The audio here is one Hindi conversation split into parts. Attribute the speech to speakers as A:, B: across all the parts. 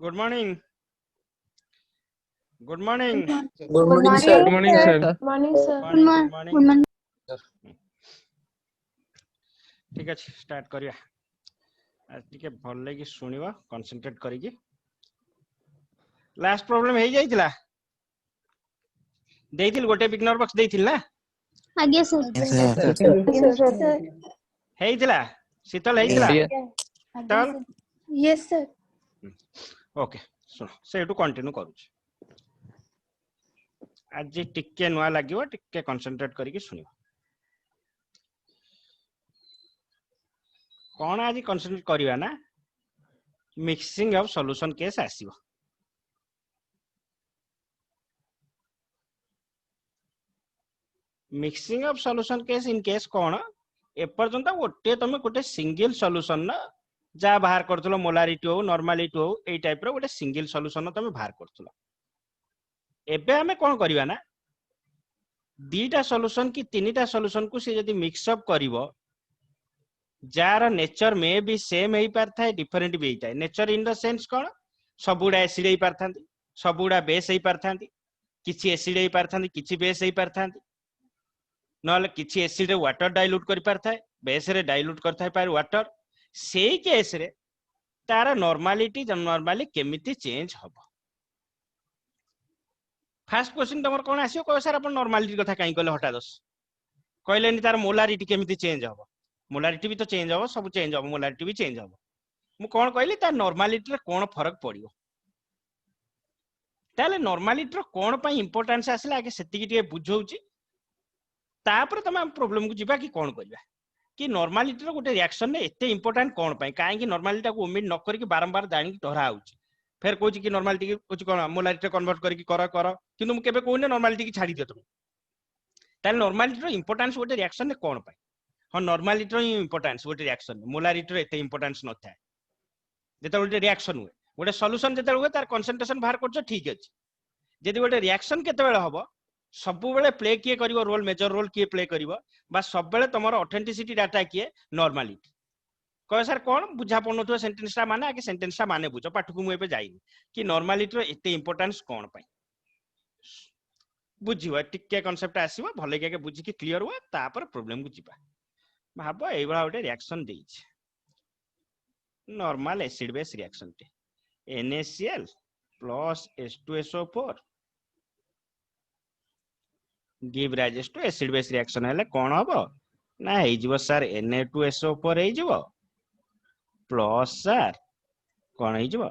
A: Good morning. Good morning.
B: Good morning, sir.
C: Good morning, sir.
D: Good morning, sir.
A: Good morning. ठीक अछि स्टार्ट करिया। आज टिके भल लगी सुनिबा कंसंट्रेट करिकी। लास्ट प्रॉब्लम हे जाइतिला देइथिल गोटे बिगनर बॉक्स देइथिल ना
E: आगे sir
B: Yes, sir.
D: Yes, sir.
A: हेइतिला शीतल हेइतिला शीतल
D: Yes, sir.
A: ओके सुन सेटू कंटिन्यू करूछ। आज टिके नुआ लागिवो टिके कंसंट्रेट करिकी सुनिबा। कौन आज कंसंट्रेट करिवा ना मिक्सिंग ऑफ सॉल्यूशन केस आसीबो। Mixing of solution case in case कौन एपर्यंत गोटे तुम गोटे सिंगल सॉल्यूशन ना जा बाहर करथलो मोलारिटी हो नॉर्मलिटी हो एई टाइप रो गोटे सिंगल सॉल्यूशन तुम बाहर करथलो। एबे हमें कौन करिवा ना दीटा सॉल्यूशन की तीनटा सॉल्यूशन को से यदि मिक्स अप करिवो जार नेचर में भी सेम हेई पारथाय डिफरेंट भी हेइताय। नेचर इन द सेंस कौन सबुडा एसिड हेई पारथांती सबुडा बेस हेई पारथांती किछि एसिड हेई पारथांती किछि बेस हेई पारथांती नले किछि एसिड रे वाटर डाइल्यूट करि पारथाय बेस रे डाइल्यूट करथाय पार वाटर सेई केस रे तारा नॉर्मलिटी नॉर्मली केमिति चेंज हबो। फर्स्ट क्वेश्चन तमर कोन आसियो को सर अपन नॉर्मलिटी कथा काई कहले हटादस कहलेनी तार मोलारिटी केमिति चेंज हबो। मोलारिटी भी तो चेंज हबो सब चेंज हबो मोलारिटी भी चेंज हबो। मु कोन कहली तार नॉर्मलिटी रे कोन फरक पड़ियो ताले नॉर्मलिटी रो कोन पई इंपोर्टेंस आसला आगे सेति की बुझौची तापर तमे प्रॉब्लम को जिबा कि कोन करबा कि नॉर्मलिटी रो गोटे रिएक्शन ने एते इंपोर्टेंट कोन पई काहे कि नॉर्मलिटी को ओमिट न करी कि बारंबार दाणी धरा आउची फिर कहूची कि नॉर्मलिटी को कोन मोलारिटी कन्वर्ट करी कर कर किंतु मु केबे कहूने नॉर्मलिटी की छाडी दियो तुम ताले नॉर्मलिटी रो इंपोर्टेंस गोटे रिएक्शन ने कोन पई हां नॉर्मलिटी रो इंपोर्टेंस गोटे रिएक्शन मोलारिटी रो एते इंपोर्टेंस न थाए जेते गोटे रिएक्शन हुए गोटे सॉल्यूशन जेते हुए तार कंसंट्रेशन बाहर करछो ठीक अछि। जदि गोटे रिएक्शन केते बेले हबो सब बेले प्ले किए करिवो रोल मेजर रोल किए प्ले करिवो बा सब बेले तमर ऑथेंटिसिटी डाटा किए नॉर्मलिटी कह सर कौन बुझा पड़नथो सेंटेंसटा माने आगे सेंटेंसटा माने बुझो पाठ को मु एबे जाइनी कि नॉर्मलिटी रो एते इंपोर्टेंस कोन पई बुझिबो टिके कांसेप्ट आसीबो भले के बुझी कि क्लियर हुआ तापर प्रॉब्लम को जिबा। भाबो एई बळा गोटे रिएक्शन देइछ नॉर्मल एसिड बेस रिएक्शन टे NaCl plus H2SO4 give rise to acid base reaction हेले कोन हबो ना हेइ जिवो सर Na2SO4 हेइ जिवो प्लस सर कोन हेइ जिवो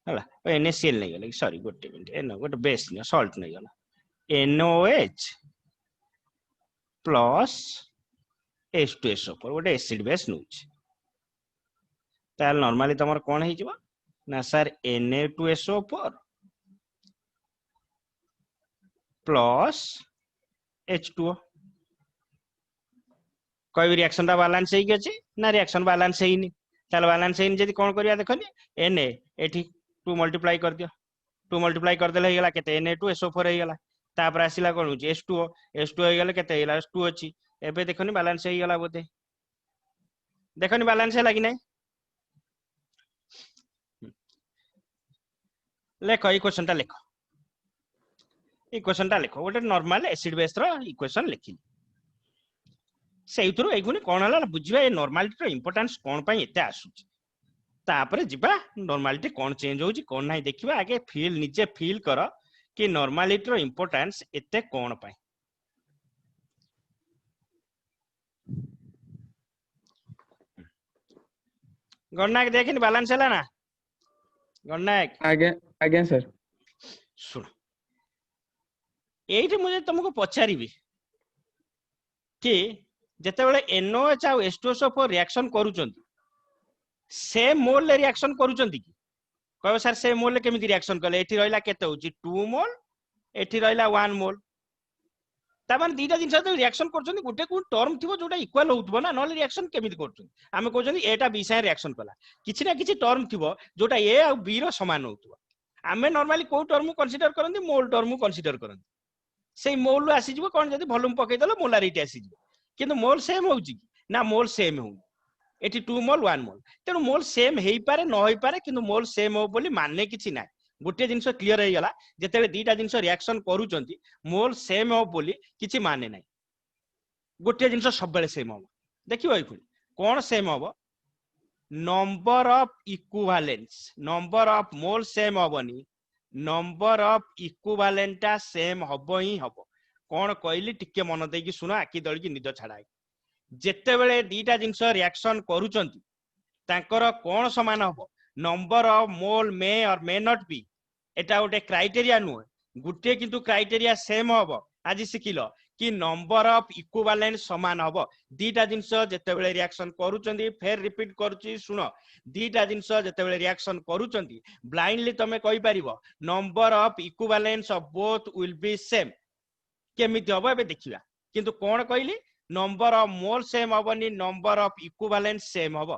A: हला NaCl नै गेले सॉरी गोटे मिनिट एनो गोटे बेस नै सॉल्ट नै गेला NOH प्लस H2SO4 गोटे एसिड बेस नउछ ताल नॉर्मली तमर कोन हेइ जिवो ना सर Na2SO4 प्लस H2O कोई भी रिएक्शन दा बैलेंस हेइ गेछि ना रिएक्शन बैलेंस हेइनी ताल बैलेंस हेइनी जदि कोन करिया देखनी Na एठी 2 मल्टीप्लाई कर दियो 2 मल्टीप्लाई कर देले हेगला केते Na2SO4 हेगला तापर आसिला कोन होछि H2O H2O हेगला केते हेगला 2 अछि एबे देखनी बैलेंस हेइगला बोते देखनी बैलेंस हेला कि नै लेखो इक्वेशन टा लेखो इक्वेशन टा लेखो गोटे नॉर्मल एसिड बेस रो इक्वेशन लेखिली सेइथुरो एगुनी कोन हला बुझिबा ए नॉर्मलिटी रो इंपोर्टेंस कोन पई एते आसुची तापरे जिबा नॉर्मलिटी कोन चेंज होउची कोन नै देखिबा आगे फील निजे फील करो कि नॉर्मलिटी रो इंपोर्टेंस एते कोन पई। गणनायक देखिन बैलेंस हला ना गणनायक
C: आगे सर
A: सुन एइटे मुझे तुमको पचारिबी कि जेते बेले NOH आ H2SO4 रिएक्शन करूचंती सेम मोल ले रिएक्शन करूचंती कि कहबो सर सेम मोल ले केमिति रिएक्शन कले एठी रहला केते होची 2 मोल एठी रहला 1 मोल ता माने दीटा जिंस तो रिएक्शन करचंती गुटे को टर्म थिबो जोटा इक्वल होउतबो ना नले रिएक्शन केमिति करचंती आमे कहचंती एटा बी से रिएक्शन कला किछि ना किछि टर्म थिबो जोटा ए आ बी रो समान होउतबो आमे नॉर्मली को टर्म कंसीडर करंती मोल टर्म कंसीडर करंती सेई मोल आसी जिवो कोन जदी वॉल्यूम पकै दलो मोलारिटी आसी जिवो किंतु मोल सेम होउची ना मोल सेम हो एटी 2 मोल 1 मोल तेणु मोल सेम हेई पारे न होई पारे किंतु मोल सेम हो बोली माने किछि ना गोटे जिंस क्लियर हो गला जेतेबे दीटा जिंस रिएक्शन करूचंती मोल सेम हो बोली किछि माने नाही गोटे जिंस सब बेले सेम हो देखिबो एई पुनी कोन सेम हो number of equivalence number of mole same होबनी नंबर ऑफ इक्विवेलेंटा सेम हबो ही हबो कोन कहली टिके मन देकी सुनो आखि दळी की निद छाडा जेतेबेले दीटा जिंस रिएक्शन करूचंती तांकर कोन समान हबो नंबर ऑफ मोल मे और मे नॉट बी एटा गोटे क्राइटेरिया नुहे गुटे किंतु क्राइटेरिया सेम हबो आज शिखिलो कि नंबर ऑफ इक्विवेलेंट समान हबो दीटा जिंस जेतेबेले रिएक्शन करूचंती फेर रिपीट करूची सुनो दीटा जिंस जेतेबेले रिएक्शन करूचंती ब्लाइंडली तमे कहि परिबो number of equivalents of both will be same केमिति हबो एबे देखिबा किंतु कोन कहली नंबर ऑफ मोल सेम हबनी नंबर ऑफ इक्विवेलेंट सेम हबो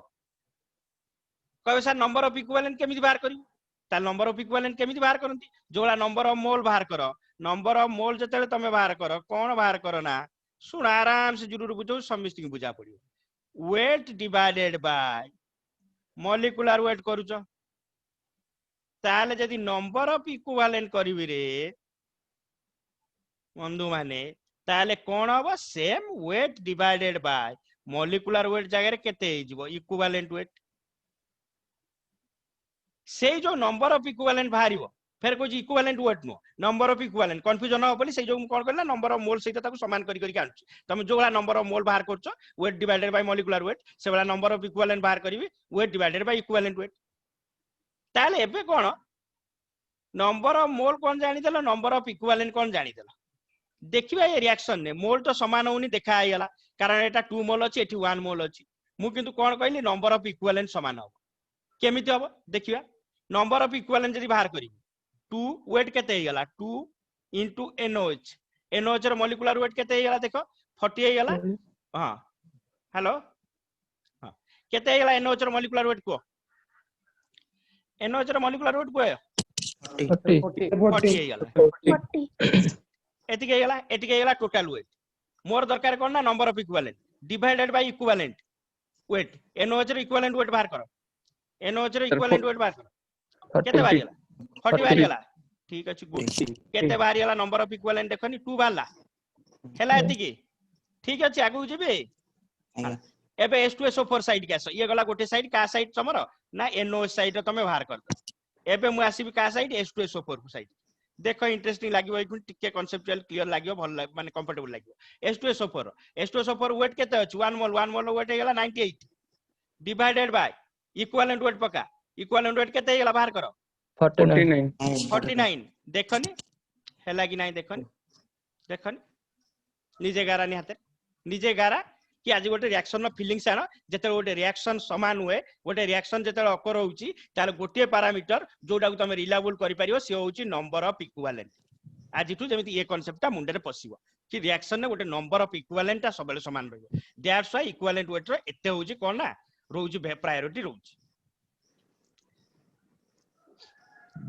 A: कहबे सर नंबर ऑफ इक्विवेलेंट केमिति बाहर करिवो ता नंबर ऑफ इक्विवेलेंट केमिति बाहर करंती जोला नंबर ऑफ मोल बाहर करो नंबर ऑफ मोल जेतेबेले तमे बाहर करो कोन बाहर करो ना सुन आराम से जरूर बुझो समिस्ति की बुझा पड़ियो wait divided by molecular wait करूचो ताले जदी नंबर ऑफ इक्विवेलेंट करिवि रे बंधु माने ताले कोन हबो same wait divided by molecular wait जगह रे केते हिजबो इक्विवेलेंट वेट से जो नंबर ऑफ इक्विवेलेंट बाहरिबो फेर कोइ इक्विवेलेंट वेट नो नंबर ऑफ इक्विवेलेंट कंफ्यूजन हो बोली से जो कोन करला नंबर ऑफ मोल सहित ताको समान करी करी आनछ तुम जो वाला नंबर ऑफ मोल बाहर करछो weight divided by molecular weight से वाला नंबर ऑफ इक्विवेलेंट बाहर करिवि weight divided by equivalent weight ताले एबे कोन नंबर ऑफ मोल कोन जानि देलो नंबर ऑफ इक्विवेलेंट कोन जानि देलो देखिबा ये रिएक्शन ने मोल तो समान होनी देखा आइला कारण एटा 2 मोल अछि एठी 1 मोल अछि मु किंतु कोन कहली नंबर ऑफ इक्विवेलेंट समान हो केमिति हो देखिबा नंबर ऑफ इक्विवेलेंट जदी बाहर करी 2 वेट केते हे गला 2 इनटू NOH NOH रो मॉलिक्यूलर वेट केते हे गला देखो 40 हे गला हां हेलो हां केते हे गला NOH रो मॉलिक्यूलर वेट को NOH रो मॉलिक्यूलर वेट को 40 हे गला
D: 40
A: एतिके हे गला टोटल वेट मोर दरकार कोन ना number of equivalent divided by equivalent weight NOH रो इक्विवेलेंट वेट बाहर करो NOH रो इक्विवेलेंट वेट बाहर करो केते बाहर गला 40 बाहर गला ठीक अछि गुड केते बाहर गला नंबर ऑफ इक्विवेलेंट देखनी 2 बाहरला हेला एतिकी ठीक अछि आगु जेबे एबे H2SO4 साइड के आसो ये गला गोटे साइड का साइड तमरो ना NOH साइड तमे बाहर कर दो एबे मु आसीबी का साइड H2SO4 को साइड देखो इंटरेस्टिंग लागिवो एखुन टिके कांसेप्चुअल क्लियर लागिवो भल माने कंफर्टेबल लागिवो H2SO4 वेट केते अछि 1 मोल वेट हे गला 98 डिवाइडेड बाय इक्विवेलेंट वेट पका इक्विवेलेंट वेट केते हे गला बाहर करो 49 देखनी हेला कि नाही देखनी निजे गारा नि हाते निजे गारा कि आज गोटे रिएक्शन नो फीलिंग्स आनो जेते गोटे रिएक्शन समान हुए गोटे रिएक्शन जेते अकर होउची तार गोटे पैरामीटर जोडा को तमे रिलायबल करि परियो से होउची नंबर ऑफ इक्विवेलेंट आज इटू जेमिति ये कांसेप्टटा मुंडे रे पसिबो कि रिएक्शन ने गोटे नंबर ऑफ इक्विवेलेंटटा सबले समान रहबो दैट्स व्हाई इक्विवेलेंट वेट रो एते होउची कोन ना रोउची प्रायोरिटी रोउची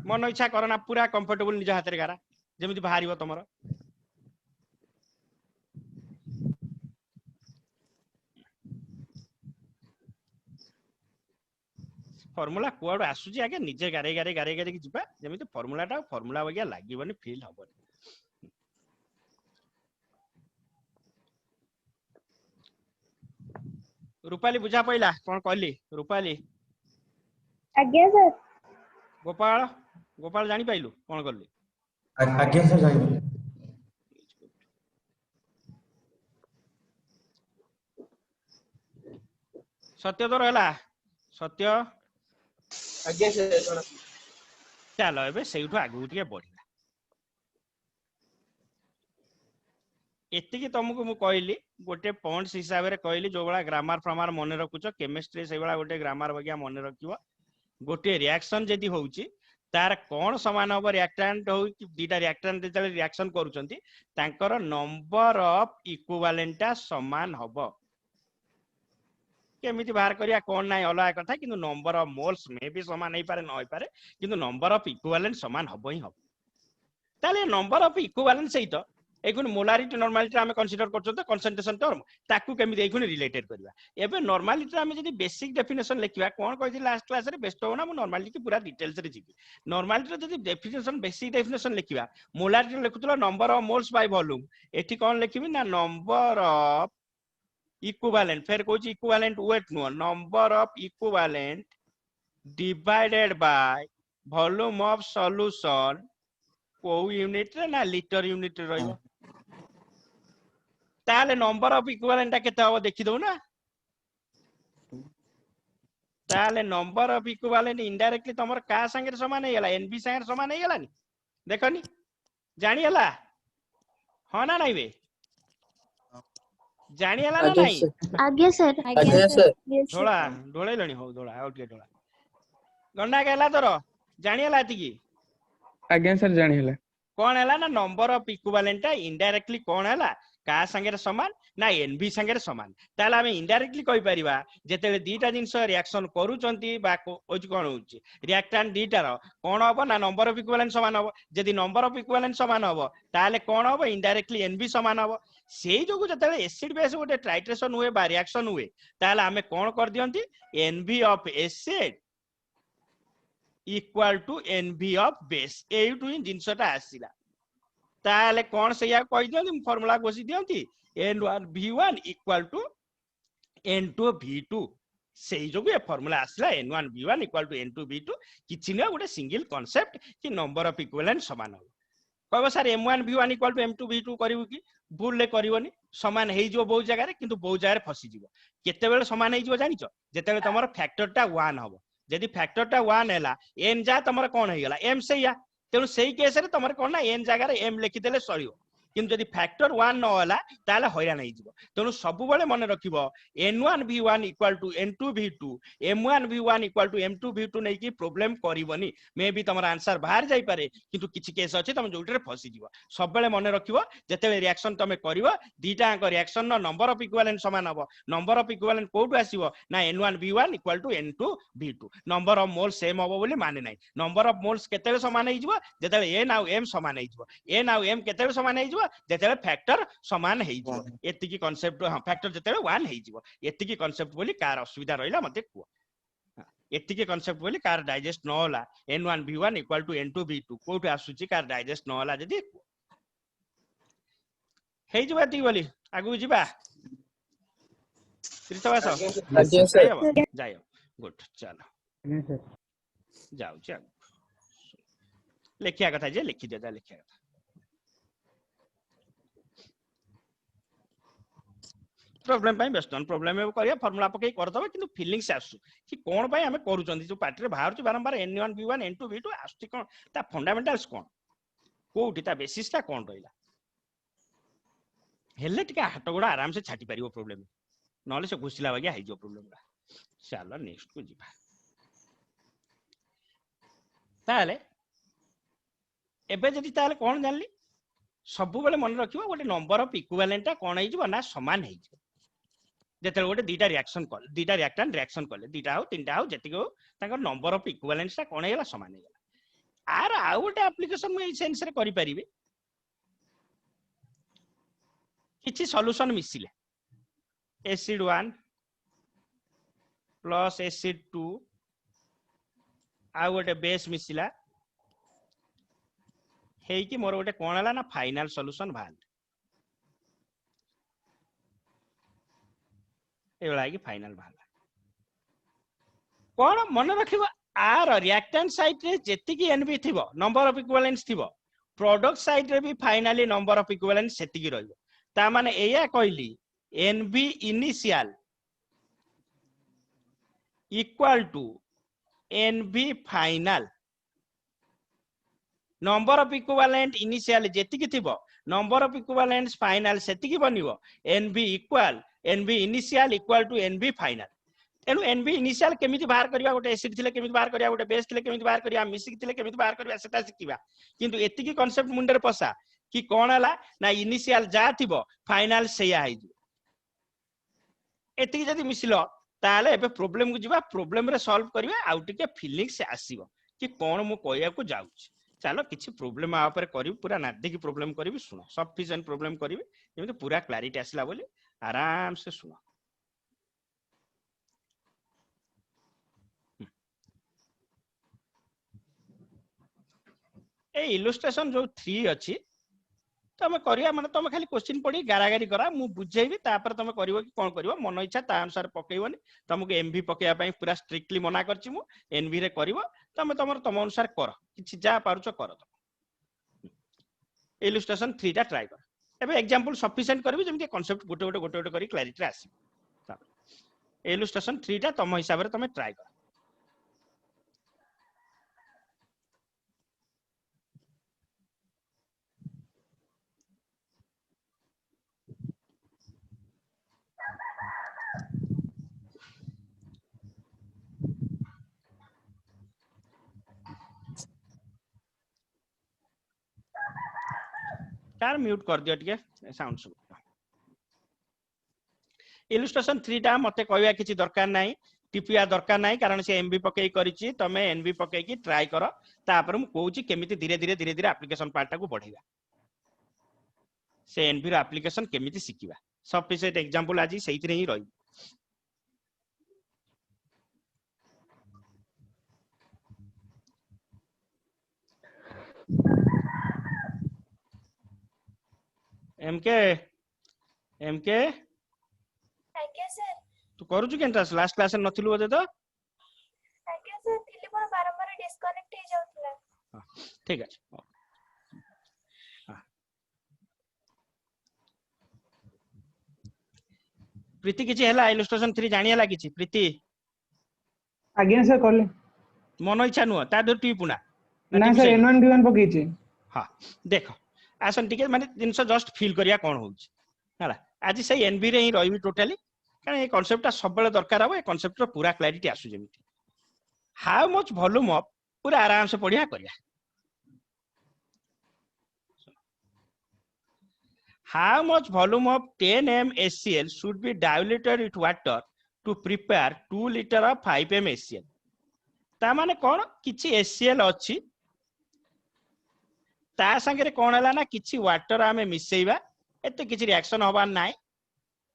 A: मन इच्छा करना पूरा कंफर्टेबल निज हाथ रे गारा जेमिति बाहरिबो तमरो फॉर्मूला कोड आसुची आगे निजे गारे की जिबा जेमिति फॉर्मूला वगिया लागिबनी फील हबनी रूपाली बुझा पइला कोन कहली रूपाली
D: आज्ञा सर
A: गोपाल जानी पाइलु कोन करली
B: आज्ञा सर जानी
A: सत्य तो रहला सत्य
C: आज्ञा सर
A: चलो एबे सेउठु आगु टिके बढ़िला एतिकी तुमको मु कहली गोटे पॉइंट्स हिसाब रे कहली जो बड़ा ग्रामर फ्रामर मन रखुचो केमिस्ट्री से बड़ा गोटे ग्रामर बगिया मन रखिबो गोटे रिएक्शन जदी होउची तार कोन समान हो रिएक्टेंट हो कि दीटा रिएक्टेंट जेते रिएक्शन करूचंती तांकर नंबर ऑफ इक्विवेलेंटा समान हबो केमिति बाहर करिया कोन नाही अलग कथा किंतु नंबर ऑफ मोल्स में भी समान नहीं पारे न होई पारे किंतु नंबर ऑफ इक्विवेलेंट समान हबो ही हबो ताले नंबर ऑफ इक्विवेलेंट सहित एखुन मोलारिटी नॉर्मालिटी आमे कंसीडर करछो तो कंसंट्रेशन टर्म ताकू केमिति एखुन रिलेटेड करबा एबे नॉर्मालिटी आमे जदी बेसिक डेफिनेशन लिखिबा कोन कहथि लास्ट क्लास रे बेस्ट होना मु नॉर्मालिटी की पूरा डिटेल्स रे जिबी नॉर्मालिटी जदी डेफिनेशन बेसिक डेफिनेशन लिखिबा मोलारिटी लिखुतला number of moles by volume एठी कोन लिखिबी ना नंबर ऑफ इक्विवेलेंट फेर कहूची इक्विवेलेंट वेट नो number of equivalent divided by volume of solution को यूनिट रे ना लीटर यूनिट रे रहइबो ताले नंबर ऑफ इक्विवेलेंट केते हो देखि दो ना ताले नंबर ऑफ इक्विवेलेंट इनडायरेक्टली तमर का संगे समान हे गेला एनबी संगे समान हे गेलानी देखनी जानि हला हो ना नहीं बे जानि हला ना नहीं
D: आज्ञा सर
C: आज्ञा सर
A: ढोला ढोले लणी हो ढोला आउट के ढोला गंडा केला तोर जानि हला तिकी
E: आज्ञा सर जानि हला
A: कोन हला ना नंबर ऑफ इक्विवेलेंट इनडायरेक्टली कोन हला का संगे समान ना एनबी संगे समान ताले हम इनडायरेक्टली कहि परिबा जेतेले दीटा जिंस रिएक्शन करूचंती बा ओज कोन होची रिएक्टेंट दीटा रो कोन होबो ना नंबर ऑफ इक्विवेलेंट समान होबो जदी नंबर ऑफ इक्विवेलेंट समान होबो ताले कोन होबो इनडायरेक्टली एनबी समान होबो सेही जोगु जेतेले एसिड बेस गोटे ट्राइट्रेशन हुए बा रिएक्शन हुए ताले हमें कोन कर दियंती NB of acid equal to NB of base एयु टू जिंसटा आसीला ताले कोन से या कहि दियंती फार्मूला घोषि दियंती n1 v1 equal to n2 v2 सेही जोगु ए फार्मूला आसला n1 v1 equal to n2 v2 किछि न गोटे सिंगल कांसेप्ट कि नंबर ऑफ इक्विवेलेंट समान हो कहबो sir m1 v1 equal to m2 v2 करिवु कि भूल ले करिवनी समान हेइ जो बहुत जगह रे किंतु बहुत जगह रे फसी जिवो केते बेले समान हेइ जिवो जानिचो जेते बेले तमरो फैक्टर टा 1 हबो जदी फैक्टर टा 1 हैला n जा तमरो कोन हेइ गेला m सेया तेणु सेही केस रे तमर कोन ना n जगह रे m लिखि देले सरियो किंतु जदी फैक्टर 1 न होला ताले हैरान हेइ जिवो तेणु सब बेले मन रखिबो n1 v1 equal to n2 v2 m1 v1 equal to m2 v2 नै कि प्रॉब्लम करिवनी मे बी तमर आंसर बाहर जाई पारे किंतु किछि केस अछि तम जोटरे फसी जिवो सब बेले मन रखिबो जेते रिएक्शन तमे करिवो दीटा अंक रिएक्शन न नंबर ऑफ इक्विवेलेंट समान हबो नंबर ऑफ इक्विवेलेंट कोठु आसीबो ना n1 v1 equal to n2 v2 number of moles same हबो बोली माने नै नंबर ऑफ मोल्स केते समान हेइ जिवो जेते n आ m समान हेइ जिवो n आ m केते समान हेइ जिवो जेते फैक्टर समान हेइ जिवो एति की कांसेप्ट हां फैक्टर जेते 1 हेइ जिवो एति की कांसेप्ट बोली कार असुविधा रहिला मते को एति की कांसेप्ट बोली कार डाइजेस्ट न होला n1 v1 equal to n2 v2 कोठु आसुची कार डाइजेस्ट न होला जदी हेइ जिवो एति बोली आगु जिबा कृतवास
C: आज्ञा सर
A: जायो गुड चलो
E: आज्ञा सर
A: जाऊ जाऊ लिखिया कथा जे लिखि दे जा लिखिया कथा problem pi best on problem में करिया फार्मूला पकई कर दबे किंतु फीलिंग से आसु कि कोन पाई हमें करूचंदी जो पार्टी रे बाहर छु बारंबार n1 v1 n2 v2 आसु कोन ता फंडामेंटल्स कोन कोठी ता बेसिस ता कोन रहिला हेले टिका हाथ गोड़ा आराम से छाटी परिबो प्रॉब्लम नले से घुसिला बागिया हाइ जो प्रॉब्लम रा चलो नेक्स्ट को जिबा ताले एबे जदी ताले कोन जानली सब बेले मन रखिबो गोटे नंबर ऑफ इक्विवेलेंट ता कोन हेइ जिवो ना समान हेइ जिवो जेते गोटे दीटा रिएक्शन कल दीटा रिएक्टेंट रिएक्शन कले दीटा हो तीनटा हो जेति को ताकर नंबर ऑफ इक्विवेलेंट्स ता कोन हेला समान हेला आर आ गोटे एप्लीकेशन में सेंस रे करि परिबे किछि सॉल्यूशन मिसिले एसिड 1 प्लस एसिड 2 आ गोटे बेस मिसिला हेइ कि मोर गोटे कोन हला ना फाइनल सॉल्यूशन भाल एवला कि फाइनल भाल कोन मन रखिबो आर रिएक्टेंट साइड रे जेति कि एनबी थिबो नंबर ऑफ इक्विवेलेंट्स थिबो प्रोडक्ट साइड रे भी फाइनली नंबर ऑफ इक्विवेलेंट्स सेति कि रहइबो ता माने एया कहली NB initial equal to NB final number of equivalent initial जेति कि थिबो नंबर ऑफ इक्विवेलेंट्स फाइनल सेति कि बनिबो NB equal NB initial equal to NB final एनु एनबी इनिशियल केमिति बाहर करिया गोटे एसिड थिले केमिति बाहर करिया गोटे बेस थिले केमिति बाहर करिया मिसिक थिले केमिति बाहर करिया सेटा सिकिबा किंतु एति की कांसेप्ट मुंडे रे पसा कि कोन हला ना इनिशियल जा थिबो फाइनल सेया हाइ जो एति की जदी मिसिलो ताले एबे प्रॉब्लम को जिबा प्रॉब्लम रे सॉल्व करिया आउ टिके फीलिंग से आसीबो कि कोन मु कहया को जाउछ चलो किसी प्रोब्लेम आ ऊपर करी पूरा नादिकी प्रोब्लेम करी सुनो सफिशिएंट प्रोब्लेम करी जेमते पूरा क्लैरिटी आसला बोली आराम से सुनो ए इलस्ट्रेशन जो 3 अछि तुम करिया माने तुम खाली क्वेश्चन पढ़ी गारागारी करा मु बुझेबी तापर तुम करिवो कि कोन करिवो मन इच्छा ता अनुसार पकेइबोनी तुमको एमवी पकेया पई पूरा स्ट्रिक्टली मना करछि मु एनवी रे करिवो तुम तुम अनुसार कर किछि जा पारुछो कर इलस्ट्रेशन 3 टा ट्राई कर एबे एग्जांपल सफिशिएंट करबी जेमति कांसेप्ट गोटे गोटे करी क्लैरिटी आसी इलस्ट्रेशन 3 टा तुम हिसाब रे तुम ट्राई कर तार म्यूट कर दियो टिके साउंड सुन इलस्ट्रेशन 3 टा मते कहया किछि दरकार नाही टिपिया दरकार नाही कारण से एमबी पकेई करिछि तमे एनबी पकेई की ट्राई करो तापर मु कहूछि केमिति धीरे धीरे एप्लीकेशन पार्ट टाको बढ़ेगा से एनबी रो एप्लीकेशन केमिति सिकिबा सफिशिएंट एग्जांपल आजि सेहितरे ही रही एमके एमके
D: आज्ञा सर
A: तू करूछु केनटा लास्ट क्लास में नथिलु बदे तो
D: आज्ञा सर थिले पर बारंबार डिस्कनेक्ट हो जाउतला
A: ठीक अछि प्रीति किछि हला इलस्ट्रेशन 3 जानि हला किछि प्रीति
E: आज्ञा सर कले
A: मन इच्छा नुह ता दर टी पुना
E: ना सर N1 D1 पकेछि
A: हां देखो आसन टिके माने जिनस जस्ट फील करिया कोन होउछि हला आज से एनबी रे ही रहिबी टोटली कारण ए कांसेप्ट ता सब बेले दरकार हो ए कांसेप्ट रो पूरा क्लैरिटी आसु जेमिति हाउ मच वॉल्यूम ऑफ पूरा आराम से पढ़िया करिया how much volume of 10 m HCl should be diluted with water to prepare 2 liter of 5 m HCl ता माने कोन किछि HCl अछि ता संगे रे कोन हला ना किछि वाटर आमे मिसेइबा एते किछि रिएक्शन होबा नाइ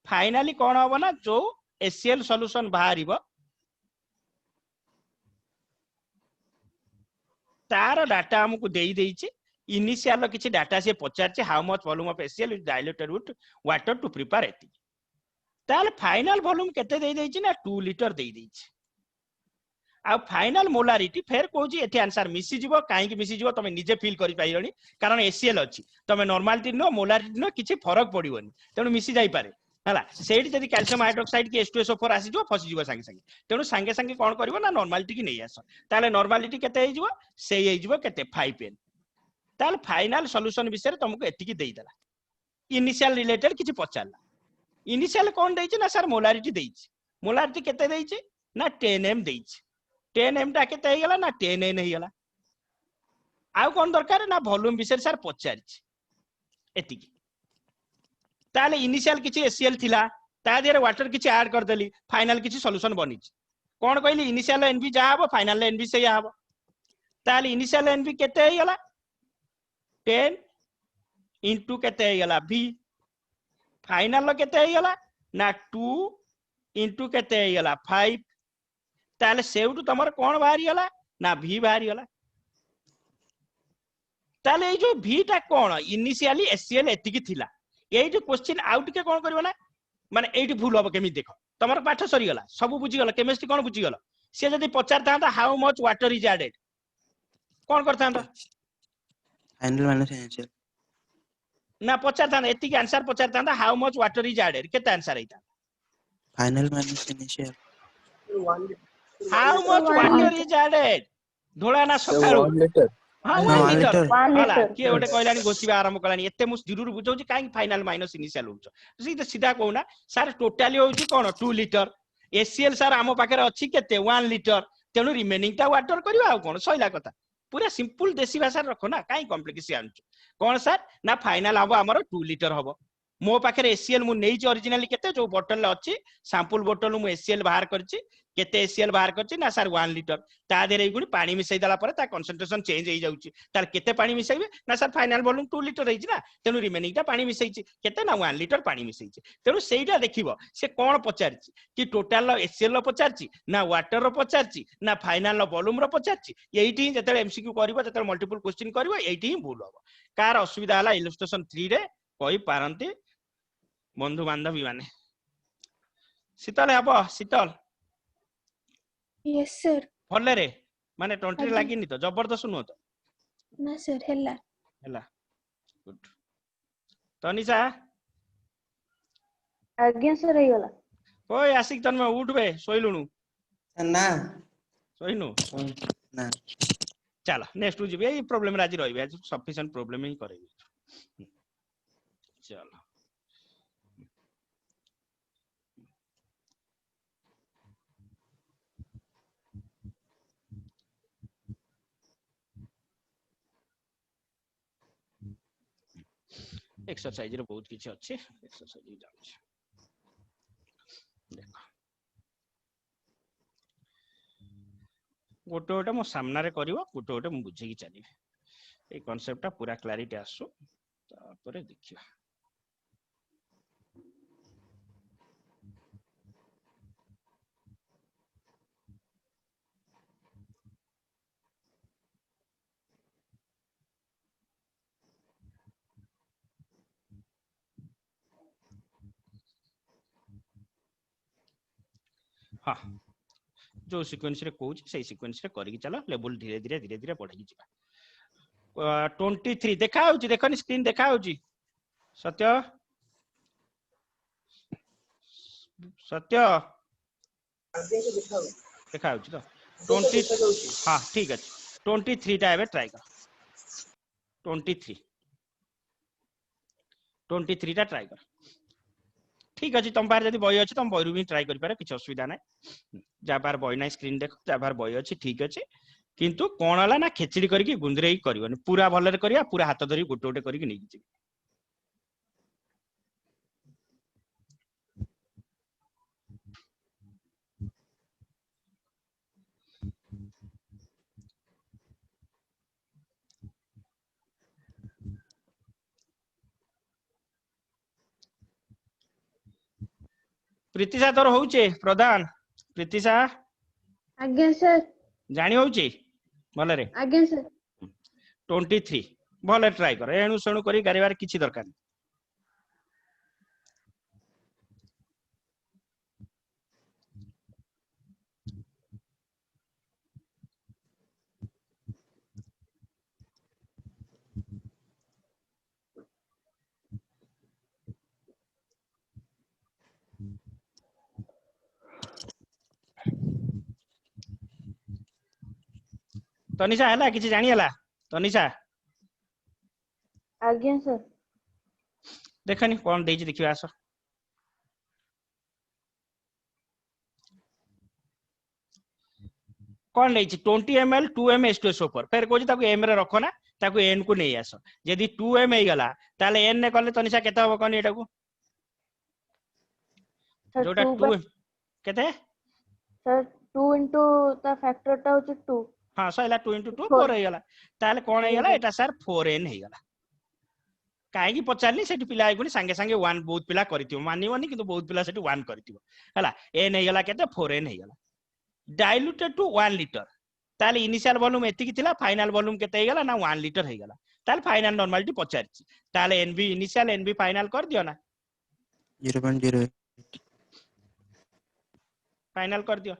A: फाइनली कोन होबो ना जो HCl सॉल्यूशन बाहरिबो तार डाटा हमकु देई देइछि इनिशियल किछि डाटा से पचारछि how much volume of HCl is diluted with water to prepare एति ताल फाइनल वॉल्यूम केते देई देइछि ना 2 लीटर देई देइछि आ फाइनल मोलारिटी फेर कहूछि एठी आंसर मिसी जिवो काहे कि मिसी जिवो तमे निजे फील करि पाइलनी कारण HCl अछि तमे नॉर्मलिटी नो मोलारिटी नो किछि फरक पडिवनी तेनु मिसी जाई पारे हला सेठी जदी कैल्शियम हाइड्रोक्साइड की H2SO4 आसी जिवो फसी जिवो संगे संगे तेनु संगे संगे कोन करिवो ना नॉर्मलिटी की नै आसो ताले नॉर्मलिटी केते हे जिवो सेई हे जिवो केते 5n ताल फाइनल सॉल्यूशन विषय तुमको एतिकी देई देला इनिशियल रिलेटेड किछि पचारला इनिशियल कोन देइछि ना सर मोलारिटी देइछि मोलारिटी केते देइछि ना 10m देइछि 10m टा केते हे गेला ना 10n हे गेला आउ कोन दरकार ना वॉल्यूम विषय सर पचारिछि एतिकी ताले इनिशियल किछि HCl थिला ता देरे वाटर किछि ऐड कर देली फाइनल किछि सॉल्यूशन बनिछि कोन कहली इनिशियल एनबी जा हबो फाइनल एनबी से हबो ताले इनिशियल एनबी केते हे गेला 10 into केते हे गेला v फाइनल केते हे गेला ना 2 into केते हे गेला 5 ताले सेउटु तमर कोन बाहरी गेला ना v बाहरी गेला ताले ए जो v टा कोन इनिशियली HCl एतिकी थिला एइट क्वेश्चन आउट के कोन करबो ना माने एइट भूल होबो केमि देखो तमर पाठ सरी गेला सब बुझी गेला केमिस्ट्री कोन बुझी गेला से जदी पचार थांता how much water is added कोन करथांता
F: फाइनल माइनस इनिशियल
A: ना पचार थांता एतिकी आंसर पचार थांता how much water is added केते आंसर आइता
F: final minus initial
C: 1 liter
A: how much water is added धोला ना सकाळू
C: 1 liter
A: हां
F: 1
A: 1 लीटर
F: liter
A: होला के ओटे कहलानी गोसिबा आरंभ कलानी एते मु जरूर बुझौची काहे फाइनल माइनस इनिशियल होछ सीधा सीधा कहूना सर टोटली होची कोन 2 लीटर HCl सर आमो पाखरे अछि केते 1 लीटर तेनु रिमेनिंग ता वाटर करबा आ कोन सइला कथा पूरा सिंपल देसी भाषा रखो ना काई कॉम्प्लिकेशन आनछ कोन सर ना फाइनल हबो हमरो 2 लीटर हबो मो पाखे एसीएल मु नहीं ओरिजिनली केते जो बोतल अच्छी सैंपल बोतल मु एसीएल बाहर करछि केते एसीएल बाहर करछि ना सर 1 लीटर ता देरे गुणी पानी मिसई दला परे ता कंसंट्रेशन चेंज हो जाउछि तार केते पानी मिसैबे ना सर फाइनल वॉल्यूम 2 लीटर रहिछि ना तेनु रिमेनिंग ता पानी मिसैछि केते ना 1 लीटर पानी मिसैछि तेनु सेइटा देखिबो से कोन पचारछि कि टोटल एसीएल लो पचारछि ना वाटर रो पचारछि ना फाइनल लो वॉल्यूम रो पचारछि एइठी जते एमसीक्यू करबो जते मल्टीपल क्वेश्चन करबो एइठी ही भूल होबो कार असुविधा हला इलस्ट्रेशन 3 रे कहि पारंती बंधु बांधवी माने शीतल हबो शीतल
D: यस सर
A: भले रे माने टंटी
D: आज्ञा।
A: लागिनी तो जबरदस्त नुह तो
D: ना सर हेला
A: ହେଲା गुड तनिषा
G: आज्ञा सर ହେଇଗଲା
A: ओए आशिक तन्मय उठ बे सोइलुनु
F: ना
A: सोइनु
F: ना
A: चलो नेक्स्ट टू जीबे ए प्रॉब्लम राजी रहबे आज सफिशिएंट प्रॉब्लम ही करेबे चलो एक्सरसाइज रे बहुत किछि अछि एक्सरसाइज जाउछ देखो गोटे गोटे मो सामना रे करिवो गोटे गोटे मु बुझे की चली ए कांसेप्टटा पूरा क्लैरिटी आसु तापरे देखिया हाँ जो सीक्वेंस रे कहूँ से सीक्वेंस रे करिक चलो लेवल धीरे धीरे धीरे धीरे बढ़ाई जिबा 23 देखा होची देखनी स्क्रीन देखा होची सत्य सत्य
C: आगे को दिखाओ
A: देखा होची तो 20 हाँ ठीक अछि 23 टा एबे ट्राई कर 23 टा ट्राई कर ठीक अछि तुम पार जदी बय अछि तुम बयरु भी ट्राई करि पारे किछ असुविधा नै जा बार बय नै स्क्रीन देखो जा बार बय अछि ठीक अछि किंतु कोन हला ना खेचड़ी करके गुंदरेई करबनी पूरा भलरे करिया पूरा हाथ धरी गोटे गोटे करके नै जी प्रीतिशा तोर होउचे प्रधान प्रीतिशा
G: आज्ञा सर
A: जानी होउचे भलरे
G: आज्ञा सर
A: 23 भले ट्राई कर एणु सेणु करी गारिबार किछि दरकार नै तनिषा हला किछि जानी हला तनिषा
G: आज्ञा सर
A: देखनी कोन देछि देखिबा आसो कोन लेछि 20 ml 2 m H2SO4 फिर कोछि ताकू m रे रखो ना ताकू n को नै आसो यदि 2 m हे गला ताले n ने करले तनिषा केते हो कोनी एटाकू
G: सर
A: जोटा
G: 2
A: 2 केते
G: सर 2 into ता फैक्टर ता होची 2
A: हां सैला 2 into 2 4 हे गला ताले कोन हे गला एटा सर 4n हे गला काहे की पचारली सेठी पिला आइगुनी संगे संगे 1 बहुत पिला करितियो मानिवनी किंतु बहुत पिला सेठी 1 करितियो हला n हे गला केते 4n हे गला डाइल्यूटेड टू 1 लीटर ताले इनिशियल वॉल्यूम एति की थिला फाइनल वॉल्यूम केते हे गला ना 1 लीटर हे गला ताले फाइनल नॉर्मलिटी पचारछि ताले एनबी इनिशियल एनबी फाइनल कर दियो ना
F: 0.08
A: फाइनल कर दियो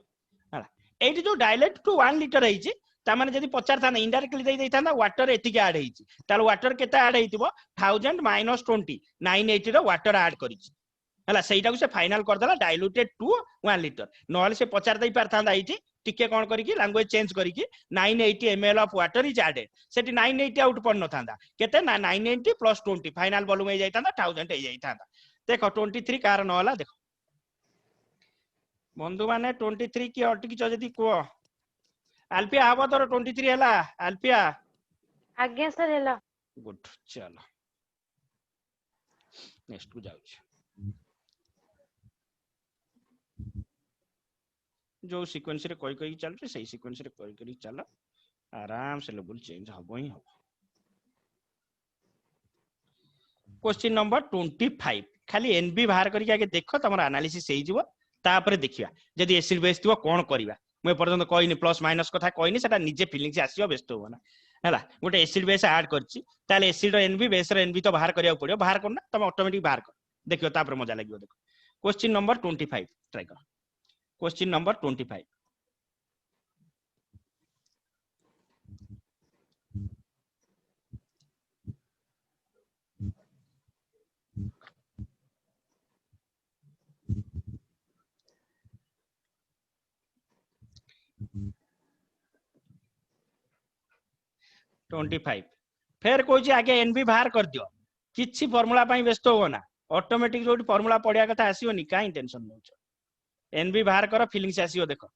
A: हला एठी जो डाइलेट टू 1 लीटर हेछि ता माने जदी पचार था इनडायरेक्टली दे दैथांदा वाटर एतिके ऐड हेछि ताले वाटर केते ऐड हेतिबो 1000 - 20 980 रो वाटर ऐड करिछि हला सेइटा को से फाइनल कर देला डाइल्यूटेड टू 1 लीटर नहले से पचार दई पारथांदा एठी टिके कोन करिकि लैंग्वेज चेंज करिकि 980 ml of water is added सेठी 980 आउट पड़ न थांदा केते ना 980 + 20 फाइनल वॉल्यूम हे जाइतांदा 1000 हे जाइतांदा देखो 23 कार न होला देखो बंधु माने 23 की अटकी जदी को अल्पिया हबो तोर 23 हला अल्पिया
G: आज्ञा सर हेला
A: गुड चलो नेक्स्ट को जाउछ जो सीक्वेंस रे कोई कोई चल सही सीक्वेंस रे कोई कोई चल आराम से लेवल चेंज हबो ही हबो। क्वेश्चन नंबर 25 खाली एनबी बाहर करके आगे देखो तमर एनालिसिस हेई जिवो तापर देखिया जदी एसिड बेस थिवो कोन करबा मैं पर्यंत कहनी प्लस माइनस कथा कहनी सेटा निजे फीलिंग्स आसीयो व्यस्त हो ना हैला गोटे एसिड बेस ऐड करछि ताले एसिड एनबी बेस रे एनबी तो बाहर करिया पड़ियो बाहर करना तुम ऑटोमेटिक बाहर कर देखियो तापर मजा लागियो देखो क्वेश्चन नंबर 25 ट्राई कर क्वेश्चन नंबर 25 25 फेर कोची आगे एनबी बाहर कर दियो किछि फार्मूला पई व्यस्त हो ना ऑटोमेटिक जो फार्मूला पड़िया कथा आसीओनी काई टेंशन नउछ एनबी बाहर कर फीलिंग्स आसीओ देखो